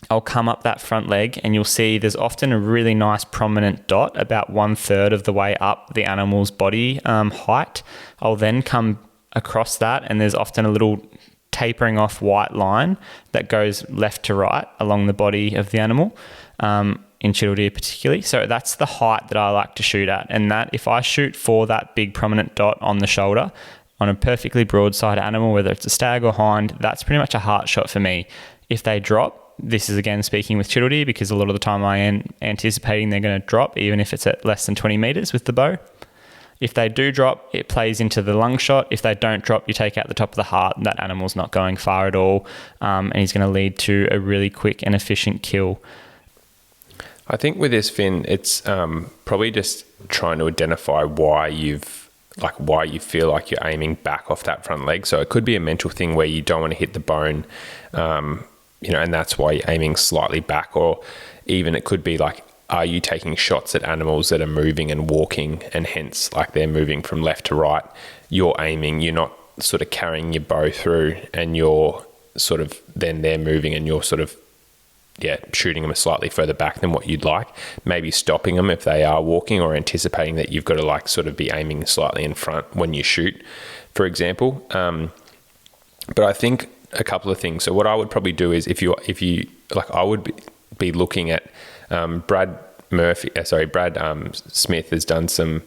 I'll come up that front leg and you'll see there's often a really nice prominent dot about 1/3 of the way up the animal's body height. I'll then come across that and there's often a little tapering off white line that goes left to right along the body of the animal, in Chital deer particularly. So that's the height that I like to shoot at. And that if I shoot for that big prominent dot on the shoulder on a perfectly broadside animal, whether it's a stag or hind, that's pretty much a heart shot for me. If they drop, this is again speaking with Chital deer, because a lot of the time I am anticipating they're going to drop, even if it's at less than 20 meters with the bow. If they do drop, it plays into the lung shot. If they don't drop, you take out the top of the heart. That animal's not going far at all, and he's going to lead to a really quick and efficient kill.
I think with this, Finn, it's probably just trying to identify why you feel like you're aiming back off that front leg. So it could be a mental thing where you don't want to hit the bone, and that's why you're aiming slightly back. Or even it could be like, are you taking shots at animals that are moving and walking, and hence like they're moving from left to right? You're aiming, you're not sort of carrying your bow through, and you're sort of, then they're moving and you're sort of, shooting them slightly further back than what you'd like. Maybe stopping them if they are walking, or anticipating that you've got to like sort of be aiming slightly in front when you shoot, for example. But I think a couple of things. So what I would probably do is if you like, I would be looking at Brad Smith has done some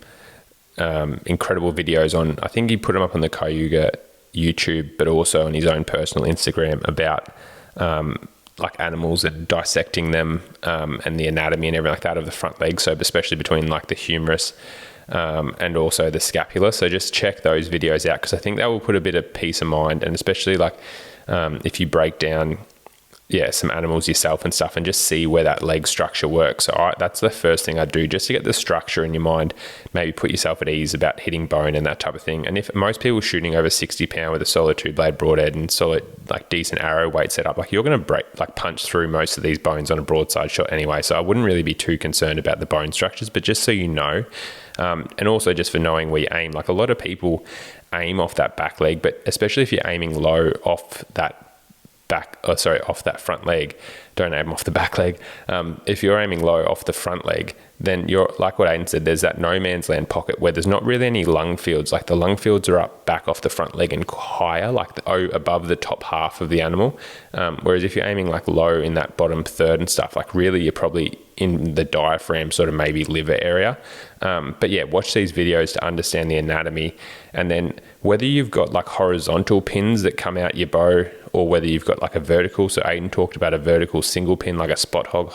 incredible videos on, I think he put them up on the Cayuga YouTube, but also on his own personal Instagram about like animals and dissecting them, and the anatomy and everything like that of the front leg. So especially between like the humerus and also the scapula. So just check those videos out, because I think that will put a bit of peace of mind, and especially like if you break down some animals yourself and stuff, and just see where that leg structure works. So that's the first thing I do, just to get the structure in your mind, maybe put yourself at ease about hitting bone and that type of thing. And if most people shooting over 60 pound with a solid 2-blade broadhead and solid like decent arrow weight setup, like you're going to punch through most of these bones on a broadside shot anyway. So I wouldn't really be too concerned about the bone structures, but just so you know, and also just for knowing where you aim, like a lot of people aim off that back leg, but especially if you're aiming low off that off that front leg, don't aim off the back leg. If you're aiming low off the front leg, then you're, like what Ayden said, there's that no man's land pocket where there's not really any lung fields. Like the lung fields are up back off the front leg and higher, like above the top half of the animal. Whereas if you're aiming like low in that bottom third and stuff, like really you're probably in the diaphragm, sort of maybe liver area. But yeah, watch these videos to understand the anatomy. And then whether you've got like horizontal pins that come out your bow, or whether you've got like a vertical. So Ayden talked about a vertical single pin, like a spot hog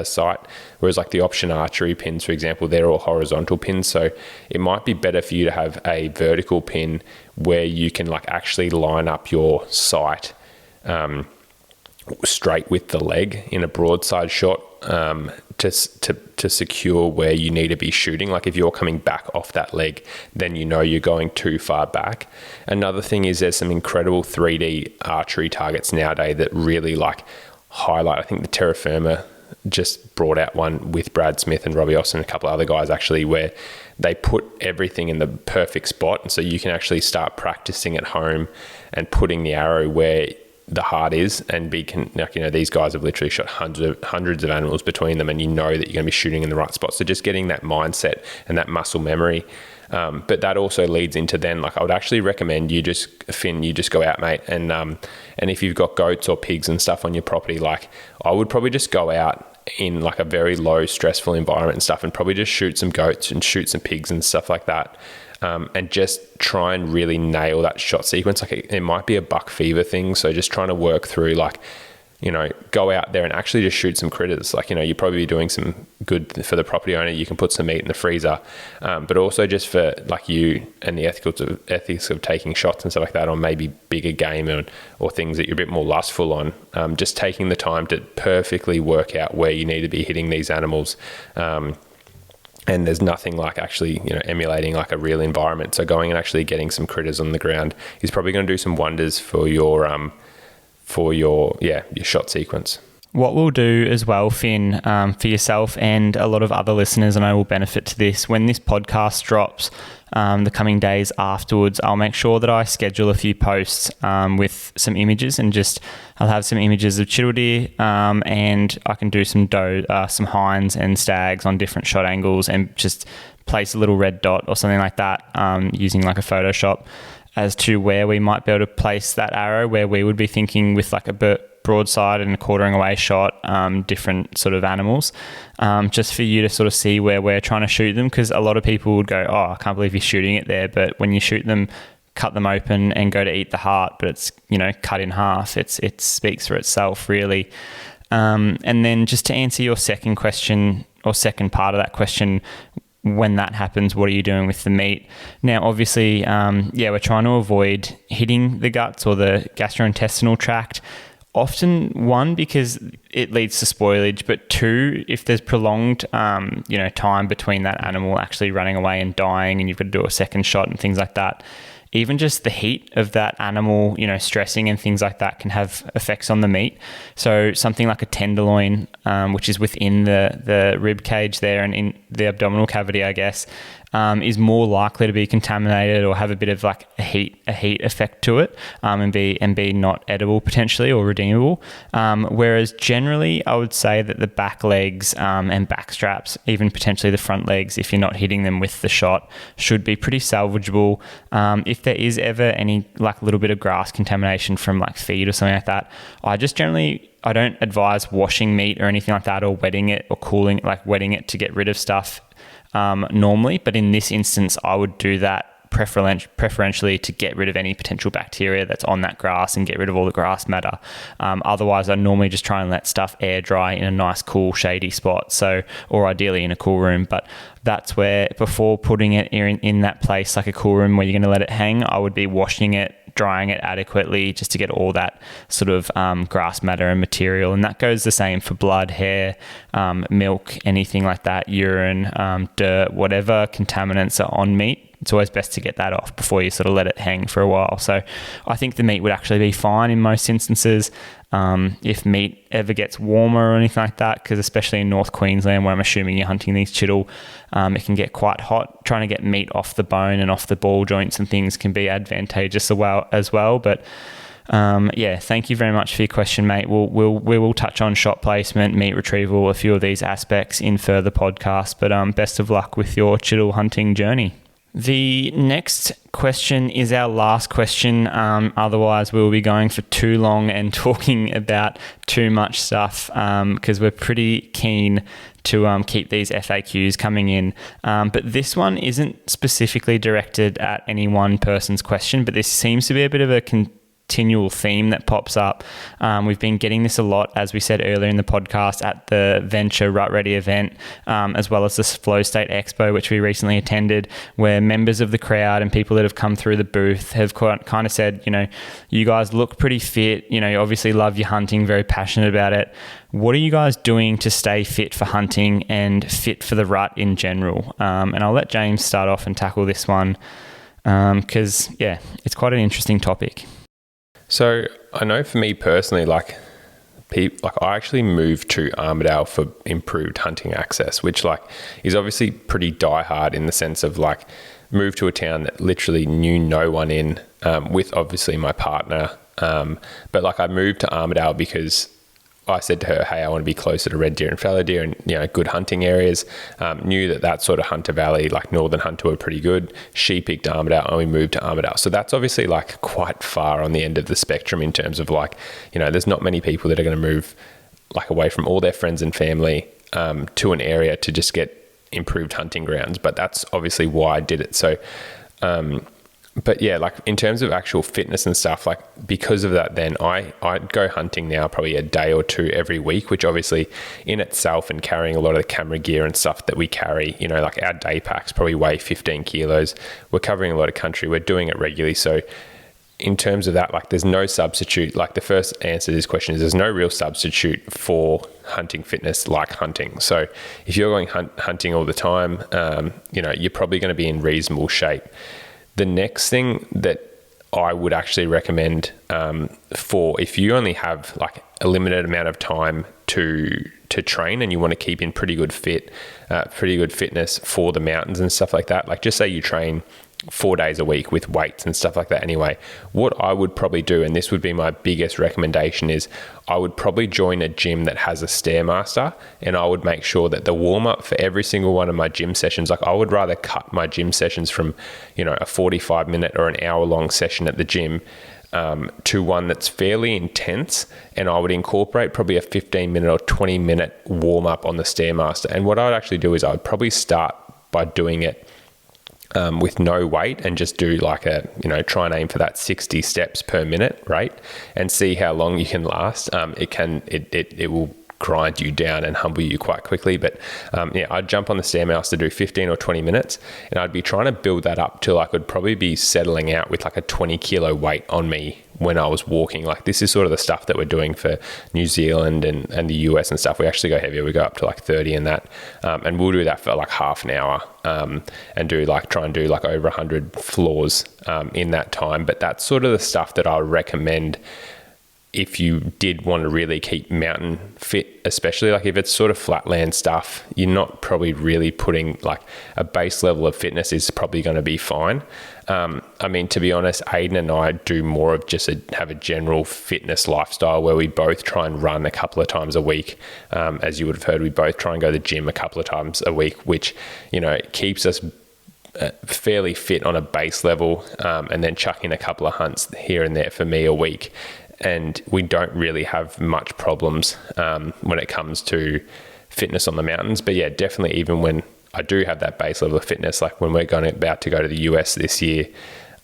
sight, whereas like the option archery pins, for example, they're all horizontal pins. So it might be better for you to have a vertical pin where you can like actually line up your sight straight with the leg in a broadside shot, to secure where you need to be shooting. Like if you're coming back off that leg, then you know you're going too far back. Another thing is there's some incredible 3D archery targets nowadays that really like highlight. I think the Terra Firma just brought out one with Brad Smith and Robbie Austin and a couple of other guys actually, where they put everything in the perfect spot, and so you can actually start practicing at home and putting the arrow where the heart is, and these guys have literally shot hundreds of animals between them, and you know that you're going to be shooting in the right spot. So just getting that mindset and that muscle memory. But that also leads into then, like, I would actually recommend you just go out, mate. And if you've got goats or pigs and stuff on your property, like, I would probably just go out in like a very low stressful environment and stuff, and probably just shoot some goats and shoot some pigs and stuff like that. And just try and really nail that shot sequence. Like, it might be a buck fever thing. So just trying to work through, like, go out there and actually just shoot some critters. Like, you'd probably be doing some good for the property owner. You can put some meat in the freezer, but also just for like you and the ethics of taking shots and stuff like that on maybe bigger game or things that you're a bit more lustful on. Just taking the time to perfectly work out where you need to be hitting these animals. And there's nothing like actually, emulating like a real environment. So going and actually getting some critters on the ground is probably going to do some wonders for your shot sequence.
What we'll do as well, Finn, for yourself and a lot of other listeners, and I will benefit to this, when this podcast drops the coming days afterwards, I'll make sure that I schedule a few posts with some images, and I'll have some images of chital deer, and I can do some hinds and stags on different shot angles, and just place a little red dot or something like that using like a Photoshop as to where we might be able to place that arrow, where we would be thinking with like a broadside and a quartering away shot, different sort of animals, just for you to sort of see where we're trying to shoot them. Because a lot of people would go, oh, I can't believe you're shooting it there. But when you shoot them, cut them open and go to eat the heart, but it's, cut in half, it speaks for itself, really. And then just to answer your second question, or second part of that question, when that happens, what are you doing with the meat? Now, obviously, we're trying to avoid hitting the guts or the gastrointestinal tract. Often, one, because it leads to spoilage, but two, if there's prolonged, time between that animal actually running away and dying, and you've got to do a second shot and things like that, even just the heat of that animal, stressing and things like that can have effects on the meat. So something like a tenderloin, which is within the rib cage there and in the abdominal cavity, I guess, is more likely to be contaminated or have a bit of like a heat effect to it, and be not edible potentially or redeemable. Whereas generally, I would say that the back legs and back straps, even potentially the front legs, if you're not hitting them with the shot, should be pretty salvageable. If there is ever any like little bit of grass contamination from like feed or something like that, I don't advise washing meat or anything like that, or wetting it or cooling, like wetting it to get rid of stuff normally. But in this instance, I would do that preferentially to get rid of any potential bacteria that's on that grass and get rid of all the grass matter. Otherwise, I normally just try and let stuff air dry in a nice, cool, shady spot. So, or ideally in a cool room. But that's where, before putting it in that place, like a cool room where you're going to let it hang, I would be washing it, drying it adequately, just to get all that sort of grass matter and material. And that goes the same for blood, hair, milk, anything like that, urine, dirt, whatever contaminants are on meat. It's always best to get that off before you sort of let it hang for a while. So I think the meat would actually be fine in most instances. If meat ever gets warmer or anything like that, because especially in North Queensland, where I'm assuming you're hunting these chital, it can get quite hot. Trying to get meat off the bone and off the ball joints and things can be advantageous as well. But thank you very much for your question, mate. We will touch on shot placement, meat retrieval, a few of these aspects in further podcasts. But best of luck with your chital hunting journey. The next question is our last question. Otherwise, we'll be going for too long and talking about too much stuff, because we're pretty keen to keep these FAQs coming in. But this one isn't specifically directed at any one person's question, but this seems to be a bit of a continual theme that pops up. We've been getting this a lot, as we said earlier in the podcast, at the Venture Rut Ready event, as well as the Flow State Expo, which we recently attended, where members of the crowd and people that have come through the booth have kind of said, you guys look pretty fit, you obviously love your hunting, very passionate about it. What are you guys doing to stay fit for hunting and fit for the rut in general? And I'll let James start off and tackle this one, because it's quite an interesting topic.
So I know for me personally, like I actually moved to Armidale for improved hunting access, which is obviously pretty diehard in the sense of moved to a town that literally knew no one in, with obviously my partner, But like I moved to Armidale because I said to her, hey, I want to be closer to red deer and fallow deer and, you know, good hunting areas. Knew that sort of Hunter Valley, like Northern Hunter, were pretty good. She picked Armidale and we moved to Armidale. So that's obviously like quite far on the end of the spectrum in terms of like, you know, there's not many people that are going to move like away from all their friends and family to an area to just get improved hunting grounds. But that's obviously why I did it. So, but yeah, like in terms of actual fitness and stuff, like because of that, then I'd go hunting now probably a day or two every week, which obviously in itself, and carrying a lot of the camera gear and stuff that we carry, you know, like our day packs probably weigh 15 kilos. We're covering a lot of country. We're doing it regularly. So in terms of that, like there's no substitute. Like the first answer to this question is there's no real substitute for hunting fitness like hunting. So if you're going hunting all the time, you know, you're probably going to be in reasonable shape. The next thing that I would actually recommend for if you only have like a limited amount of time to train and you want to keep in pretty good fitness for the mountains and stuff like that, like just say you train 4 days a week with weights and stuff like that anyway, what I would probably do, and this would be my biggest recommendation, is I would probably join a gym that has a Stairmaster, and I would make sure that the warm-up for every single one of my gym sessions, like I would rather cut my gym sessions from, you know, a 45-minute or an hour-long session at the gym to one that's fairly intense, and I would incorporate probably a 15-minute or 20-minute warm-up on the Stairmaster. And what I'd actually do is I would probably start by doing it with no weight and just do like try and aim for that 60 steps per minute rate and see how long you can last. It will grind you down and humble you quite quickly. But I'd jump on the Stairmaster to do 15 or 20 minutes, and I'd be trying to build that up till I could probably be settling out with like a 20 kilo weight on me when I was walking. Like this is sort of the stuff that we're doing for New Zealand and the US and stuff. We actually go heavier. We go up to like 30 in that. And we'll do that for like half an hour and try and do like over 100 floors in that time. But that's sort of the stuff that I recommend if you did want to really keep mountain fit, especially like if it's sort of flatland stuff, you're not probably really putting like a base level of fitness is probably going to be fine. I mean, to be honest, Ayden and I do more of just have a general fitness lifestyle where we both try and run a couple of times a week. As you would have heard, we both try and go to the gym a couple of times a week, which, you know, keeps us fairly fit on a base level, and then chuck in a couple of hunts here and there for me a week. And we don't really have much problems when it comes to fitness on the mountains. But yeah, definitely even when I do have that base level of fitness, like when we're about to go to the US this year,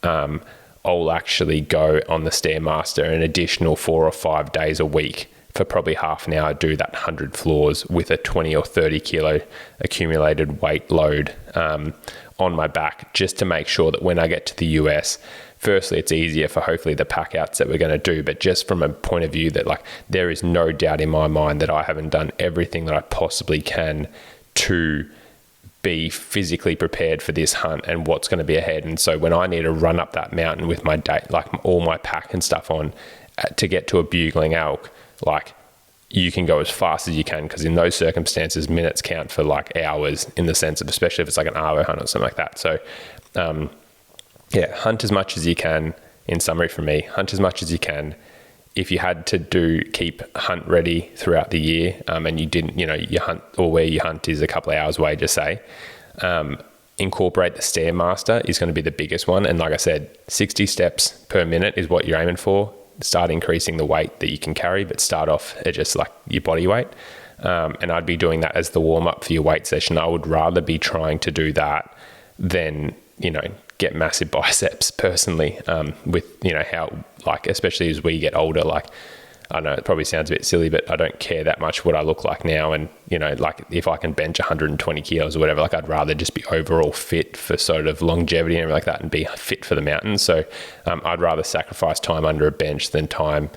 I'll actually go on the Stairmaster an additional 4 or 5 days a week for probably half an hour, do that 100 floors with a 20 or 30 kilo accumulated weight load on my back, just to make sure that when I get to the US, firstly, it's easier for hopefully the pack outs that we're going to do, but just from a point of view that like there is no doubt in my mind that I haven't done everything that I possibly can to be physically prepared for this hunt and what's going to be ahead. And so when I need to run up that mountain with my day, like all my pack and stuff on to get to a bugling elk, like you can go as fast as you can, because in those circumstances, minutes count for like hours, in the sense of, especially if it's like an arvo hunt or something like that. So, hunt as much as you can. In summary from me, hunt as much as you can. If you had to keep hunt ready throughout the year, and you didn't, you hunt, or where you hunt is a couple of hours away, just say, incorporate the Stairmaster is going to be the biggest one. And like I said, 60 steps per minute is what you're aiming for. Start increasing the weight that you can carry, but start off at just like your body weight. And I'd be doing that as the warm up for your weight session. I would rather be trying to do that than, get massive biceps personally, with, how, like, especially as we get older, like, I know it probably sounds a bit silly, but I don't care that much what I look like now. And, like if I can bench 120 kilos or whatever, like I'd rather just be overall fit for sort of longevity and everything like that and be fit for the mountains. So I'd rather sacrifice time under a bench than time,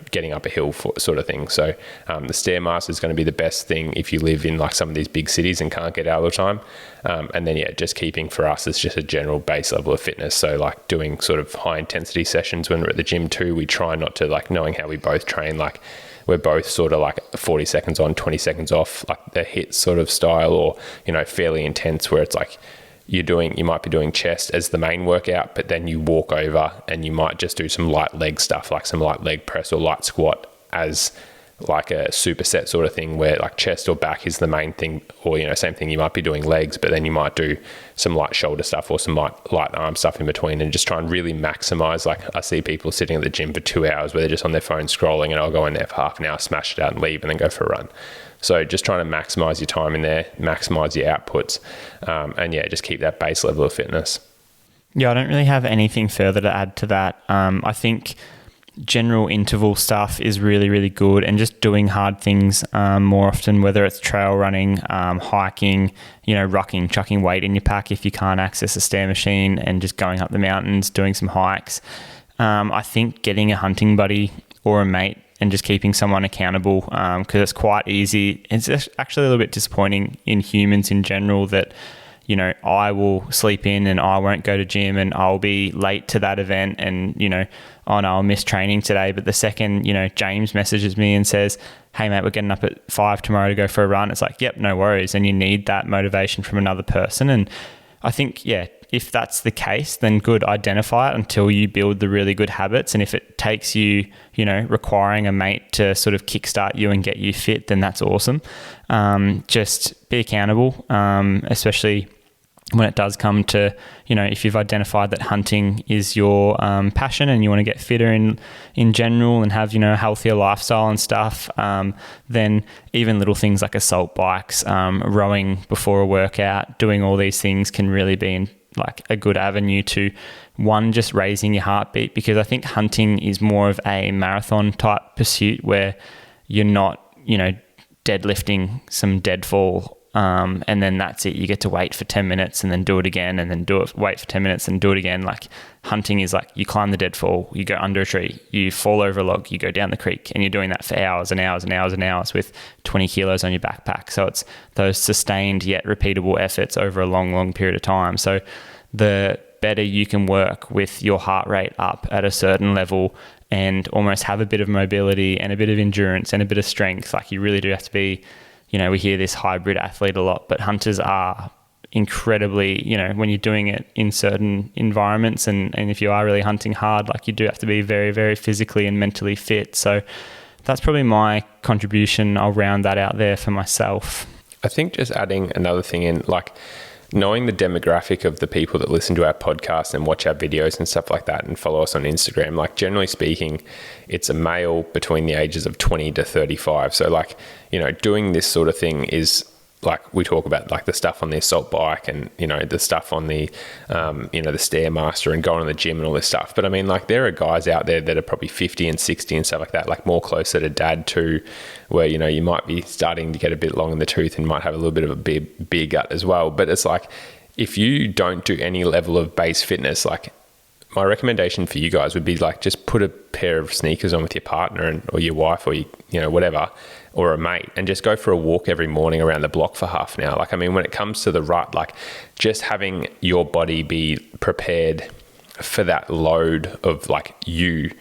getting up a hill for sort of thing. So the Stairmaster is going to be the best thing if you live in like some of these big cities and can't get out all the time. And then, just keeping for us is just a general base level of fitness. So like doing sort of high intensity sessions when we're at the gym too, we try not to, like, knowing how we both train, like we're both sort of like 40 seconds on, 20 seconds off, like the HIIT sort of style, or, fairly intense where it's like, you might be doing chest as the main workout, but then you walk over and you might just do some light leg stuff, like some light leg press or light squat as like a superset sort of thing, where like chest or back is the main thing, or, you know, same thing, you might be doing legs, but then you might do some light shoulder stuff or some light arm stuff in between, and just try and really maximize. Like I see people sitting at the gym for 2 hours where they're just on their phone scrolling, and I'll go in there for half an hour, smash it out and leave, and then go for a run. So just trying to maximize your time in there, maximize your outputs, and yeah, just keep that base level of fitness.
Yeah, I don't really have anything further to add to that. I think general interval stuff is really, really good, and just doing hard things more often, whether it's trail running, hiking, you know, rucking, chucking weight in your pack if you can't access a stair machine, and just going up the mountains, doing some hikes. I think getting a hunting buddy or a mate and just keeping someone accountable, because it's quite easy. It's actually a little bit disappointing in humans in general that, you know, I will sleep in and I won't go to gym and I'll be late to that event, and, you know, oh no, I'll miss training today. But the second, you know, James messages me and says, hey mate, we're getting up at 5 tomorrow to go for a run, it's like, yep, no worries. And you need that motivation from another person. And I think, yeah, if that's the case, then good, identify it until you build the really good habits. And if it takes you, you know, requiring a mate to sort of kickstart you and get you fit, then that's awesome. Just be accountable, especially when it does come to, you know, if you've identified that hunting is your passion and you want to get fitter in general and have, you know, a healthier lifestyle and stuff, then even little things like assault bikes, rowing before a workout, doing all these things can really be like a good avenue to, one, just raising your heartbeat, because I think hunting is more of a marathon type pursuit where you're not, you know, deadlifting some deadfall, and then that's it. You get to wait for 10 minutes and then do it again, and then wait for 10 minutes and do it again. Like hunting is like you climb the deadfall, you go under a tree, you fall over a log, you go down the creek, and you're doing that for hours and hours and hours and hours with 20 kilos on your backpack. So it's those sustained yet repeatable efforts over a long, long period of time. So the better you can work with your heart rate up at a certain level and almost have a bit of mobility and a bit of endurance and a bit of strength, like you really do have to be, you know, we hear this hybrid athlete a lot, but hunters are incredibly, you know, when you're doing it in certain environments, and if you are really hunting hard, like you do have to be very, very physically and mentally fit. So that's probably my contribution. I'll round that out there for myself.
I think just adding another thing in, like knowing the demographic of the people that listen to our podcast and watch our videos and stuff like that and follow us on Instagram, like generally speaking, it's a male between the ages of 20 to 35. So like, you know, doing this sort of thing is like, we talk about like the stuff on the assault bike and, you know, the stuff on the, you know, the Stairmaster and going to the gym and all this stuff. But I mean, like there are guys out there that are probably 50 and 60 and stuff like that, like more closer to dad too, where, you know, you might be starting to get a bit long in the tooth and might have a little bit of a beer gut as well. But it's like, if you don't do any level of base fitness, like my recommendation for you guys would be like, just put a pair of sneakers on with your partner or your wife or you know, whatever, or a mate, and just go for a walk every morning around the block for half an hour. Like, I mean, when it comes to the rut, like just having your body be prepared for that load of like you,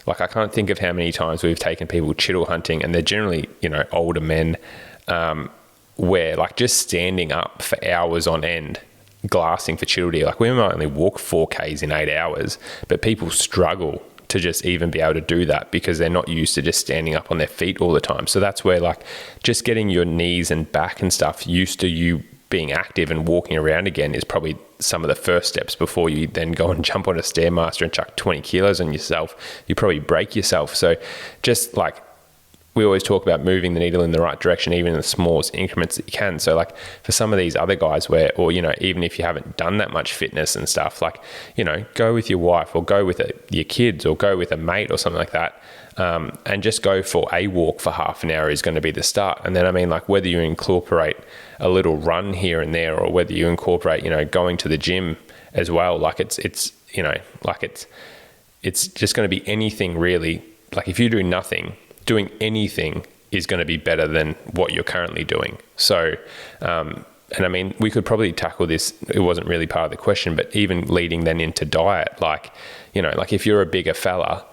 like I can't think of how many times we've taken people chittle hunting, and they're generally, you know, older men, where like just standing up for hours on end, glassing for chittle deer. Like we might only walk 4Ks in 8 hours, but people struggle to just even be able to do that because they're not used to just standing up on their feet all the time. So that's where like just getting your knees and back and stuff used to you being active and walking around again is probably some of the first steps before you then go and jump on a Stairmaster and chuck 20 kilos on yourself. You probably break yourself. So just like, we always talk about moving the needle in the right direction, even in the smallest increments that you can. So like for some of these other guys where, or, you know, even if you haven't done that much fitness and stuff, like, you know, go with your wife or go with your kids or go with a mate or something like that. And just go for a walk for half an hour is going to be the start. And then, I mean, like whether you incorporate a little run here and there, or whether you incorporate, you know, going to the gym as well, like it's, you know, like it's just going to be anything really. Like if you do nothing, doing anything is going to be better than what you're currently doing. So, and I mean, we could probably tackle this. It wasn't really part of the question, but even leading then into diet, like, you know, like if you're a bigger fella,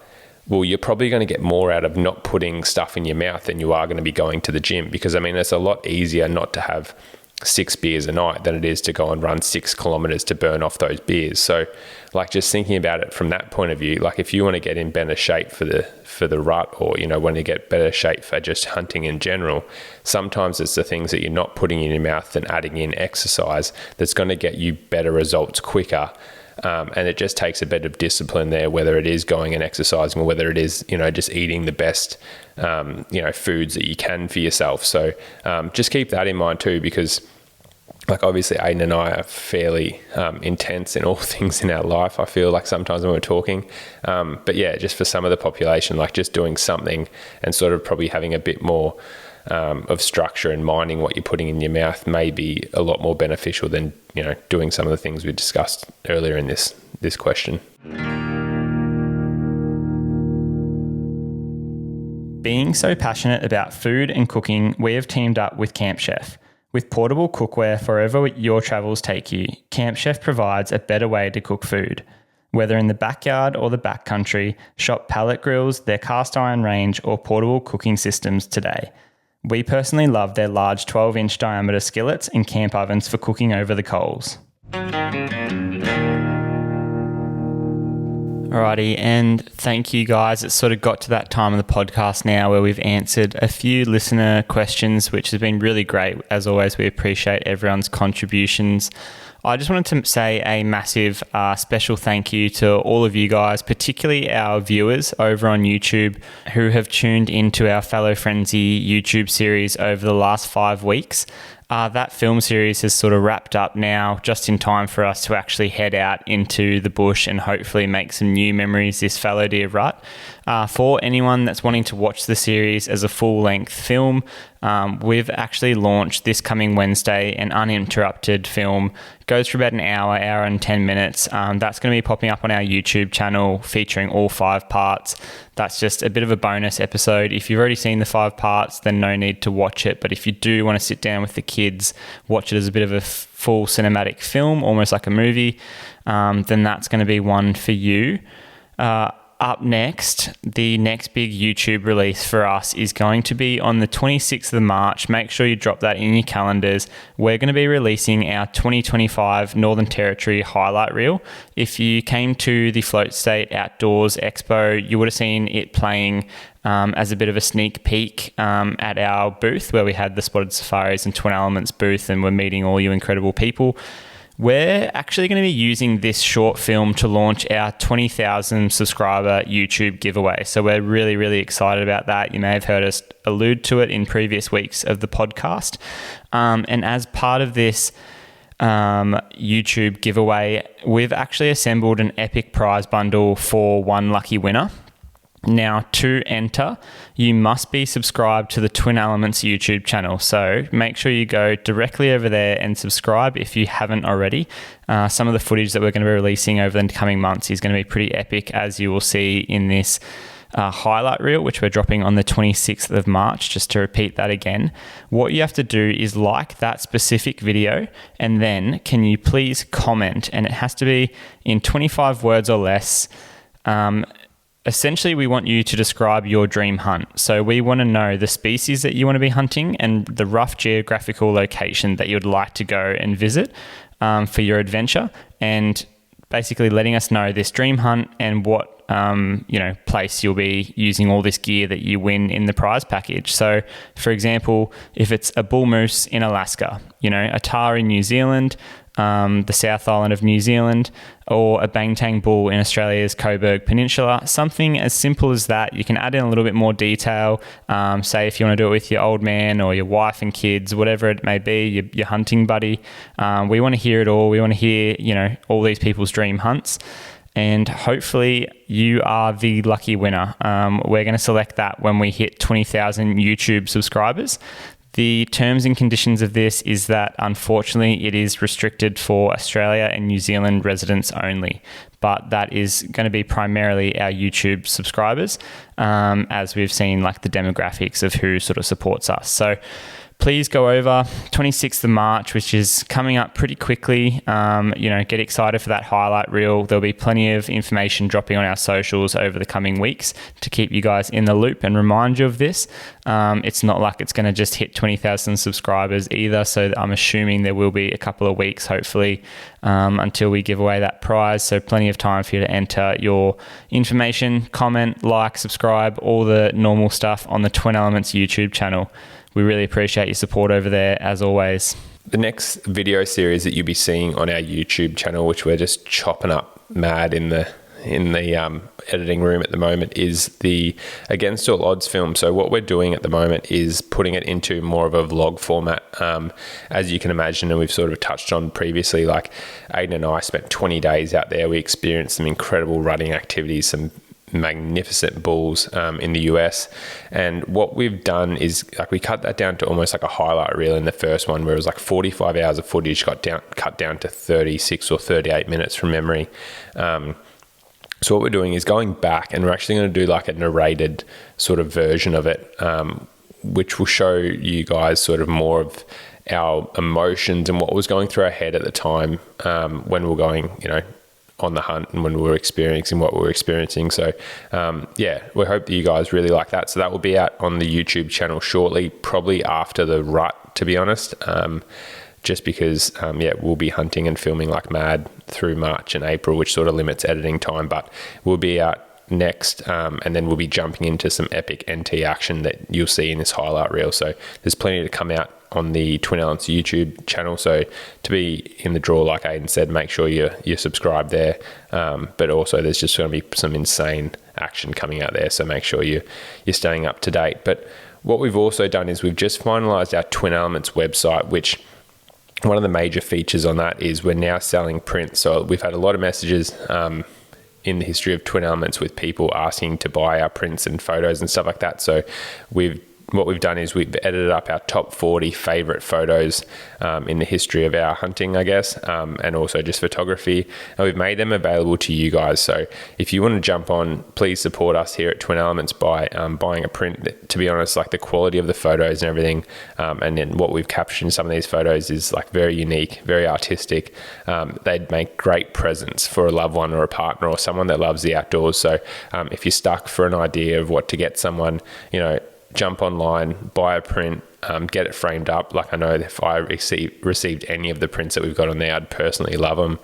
well, you're probably going to get more out of not putting stuff in your mouth than you are going to be going to the gym, because I mean, it's a lot easier not to have 6 beers a night than it is to go and run 6 kilometers to burn off those beers. So like just thinking about it from that point of view, like if you want to get in better shape for the rut, or, you know, want to get better shape for just hunting in general, sometimes it's the things that you're not putting in your mouth and adding in exercise that's going to get you better results quicker. And it just takes a bit of discipline there, whether it is going and exercising or whether it is, you know, just eating the best, you know, foods that you can for yourself. So just keep that in mind too, because like obviously Ayden and I are fairly intense in all things in our life, I feel like sometimes when we're talking. But yeah, just for some of the population, like just doing something and sort of probably having a bit more of structure and minding what you're putting in your mouth may be a lot more beneficial than, you know, doing some of the things we discussed earlier in this question.
Being so passionate about food and cooking, we have teamed up with Camp Chef. With portable cookware for wherever your travels take you, Camp Chef provides a better way to cook food. Whether in the backyard or the backcountry, shop pellet grills, their cast iron range, or portable cooking systems today. We personally love their large 12-inch diameter skillets and camp ovens for cooking over the coals. Alrighty, and thank you guys. It's sort of got to that time of the podcast now where we've answered a few listener questions, which has been really great. As always, we appreciate everyone's contributions. I just wanted to say a massive special thank you to all of you guys, particularly our viewers over on YouTube who have tuned into our Fallow Frenzy YouTube series over the last 5 weeks. That film series has sort of wrapped up now, just in time for us to actually head out into the bush and hopefully make some new memories this Fallow Deer Rut. For anyone that's wanting to watch the series as a full-length film, we've actually launched this coming Wednesday an uninterrupted film. It goes for about an hour and 10 minutes. That's going to be popping up on our YouTube channel featuring all 5 parts. That's just a bit of a bonus episode. If you've already seen the 5 parts, then no need to watch it. But if you do want to sit down with the kids, watch it as a bit of a full cinematic film, almost like a movie, then that's going to be one for you. Up next, the next big YouTube release for us is going to be on the 26th of March. Make sure you drop that in your calendars. We're going to be releasing our 2025 Northern Territory highlight reel. If you came to the Float State Outdoors Expo, you would have seen it playing as a bit of a sneak peek at our booth where we had the Spotted Safaris and Twin Elements booth, and we're meeting all you incredible people. We're actually going to be using this short film to launch our 20,000 subscriber YouTube giveaway. So we're really, really excited about that. You may have heard us allude to it in previous weeks of the podcast. And as part of this YouTube giveaway, we've actually assembled an epic prize bundle for one lucky winner. Now, to enter, you must be subscribed to the Twin Elements YouTube channel. So make sure you go directly over there and subscribe if you haven't already. Some of the footage that we're going to be releasing over the coming months is going to be pretty epic, as you will see in this highlight reel, which we're dropping on the 26th of March. Just to repeat that again, what you have to do is like that specific video, and then can you please comment? And it has to be in 25 words or less. Essentially, we want you to describe your dream hunt. So we want to know the species that you want to be hunting and the rough geographical location that you would like to go and visit for your adventure, and basically letting us know this dream hunt and what place you'll be using all this gear that you win in the prize package. So, for example, if it's a bull moose in Alaska, a tahr in New Zealand, the South Island of New Zealand, or a bangtang bull in Australia's Coburg Peninsula, something as simple as that. You can add in a little bit more detail, say if you want to do it with your old man or your wife and kids, whatever it may be, your hunting buddy. We want to hear it all. We want to hear, all these people's dream hunts. And hopefully you are the lucky winner. We're going to select that when we hit 20,000 YouTube subscribers. The terms and conditions of this is that, unfortunately, it is restricted for Australia and New Zealand residents only, but that is going to be primarily our YouTube subscribers, as we've seen like the demographics of who sort of supports us. So please go over 26th of March, which is coming up pretty quickly. Get excited for that highlight reel. There'll be plenty of information dropping on our socials over the coming weeks to keep you guys in the loop and remind you of this. It's not like it's going to just hit 20,000 subscribers either, so I'm assuming there will be a couple of weeks, hopefully, until we give away that prize. So plenty of time for you to enter your information, comment, like, subscribe, all the normal stuff on the Twin Elements YouTube channel. We really appreciate your support over there, as always.
The next video series that you'll be seeing on our YouTube channel, which we're just chopping up mad in the editing room at the moment, is the Against All Odds film. So what we're doing at the moment is putting it into more of a vlog format. As you can imagine, and we've sort of touched on previously, like Ayden and I spent 20 days out there. We experienced some incredible running activities, some magnificent bulls in the US, and what we've done is like we cut that down to almost like a highlight reel in the first one, where it was like 45 hours of footage cut down to 36 or 38 minutes from memory. So what we're doing is going back, and we're actually going to do like a narrated sort of version of it, which will show you guys sort of more of our emotions and what was going through our head at the time when we were going, on the hunt, and when we were experiencing what we were experiencing. So we hope that you guys really like that. So that will be out on the YouTube channel shortly, probably after the rut, to be honest, just because we'll be hunting and filming like mad through March and April, which sort of limits editing time, but we'll be out next, and then we'll be jumping into some epic NT action that you'll see in this highlight reel. So there's plenty to come out on the Twin Elements YouTube channel. So to be in the draw, like Ayden said, make sure you're subscribed there. But also there's just going to be some insane action coming out there. So make sure you're staying up to date. But what we've also done is we've just finalized our Twin Elements website, which one of the major features on that is we're now selling prints. So we've had a lot of messages in the history of Twin Elements with people asking to buy our prints and photos and stuff like that. So what we've done is we've edited up our top 40 favorite photos in the history of our hunting, I guess, and also just photography. And we've made them available to you guys. So if you want to jump on, please support us here at Twin Elements by buying a print. To be honest, like the quality of the photos and everything, and then what we've captured in some of these photos is like very unique, very artistic. They'd make great presents for a loved one or a partner or someone that loves the outdoors. So if you're stuck for an idea of what to get someone, jump online, buy a print, get it framed up. Like I know if I received any of the prints that we've got on there, I'd personally love them.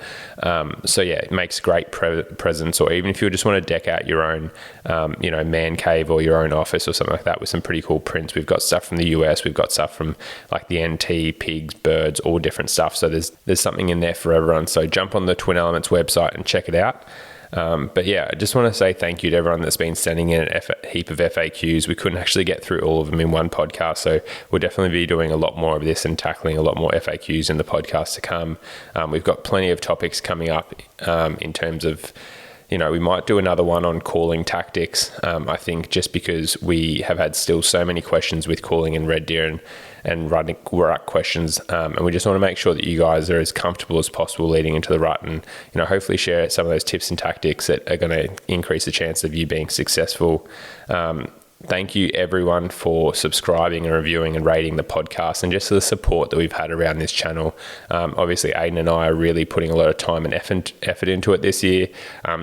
It makes great presents. Or even if you just want to deck out your own, man cave or your own office or something like that with some pretty cool prints. We've got stuff from the US, we've got stuff from like the NT, pigs, birds, all different stuff. So there's something in there for everyone. So jump on the Twin Elements website and check it out. I just want to say thank you to everyone that's been sending in a heap of FAQs. We couldn't actually get through all of them in one podcast, so we'll definitely be doing a lot more of this and tackling a lot more FAQs in the podcast to come. We've got plenty of topics coming up in terms of, we might do another one on calling tactics. I think just because we have had still so many questions with calling in red deer and running rut questions, and we just want to make sure that you guys are as comfortable as possible leading into the rut, and hopefully share some of those tips and tactics that are going to increase the chance of you being successful. Thank you everyone for subscribing and reviewing and rating the podcast, and just the support that we've had around this channel. Obviously Ayden and I are really putting a lot of time and effort into it this year,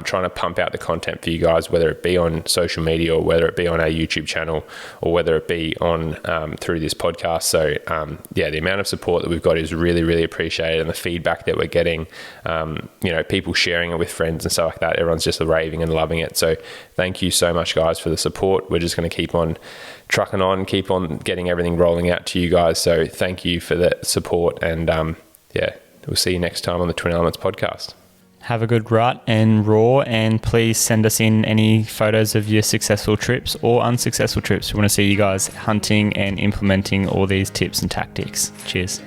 trying to pump out the content for you guys, whether it be on social media or whether it be on our YouTube channel or whether it be on through this podcast. So the amount of support that we've got is really, really appreciated, and the feedback that we're getting, people sharing it with friends and stuff like that, everyone's just raving and loving it. So thank you so much guys for the support. We're just going to keep on trucking on, keep on getting everything rolling out to you guys. So thank you for the support, and we'll see you next time on the Twin Elements podcast.
Have a good rut and raw, and please send us in any photos of your successful trips or unsuccessful trips. We want to see you guys hunting and implementing all these tips and tactics. Cheers.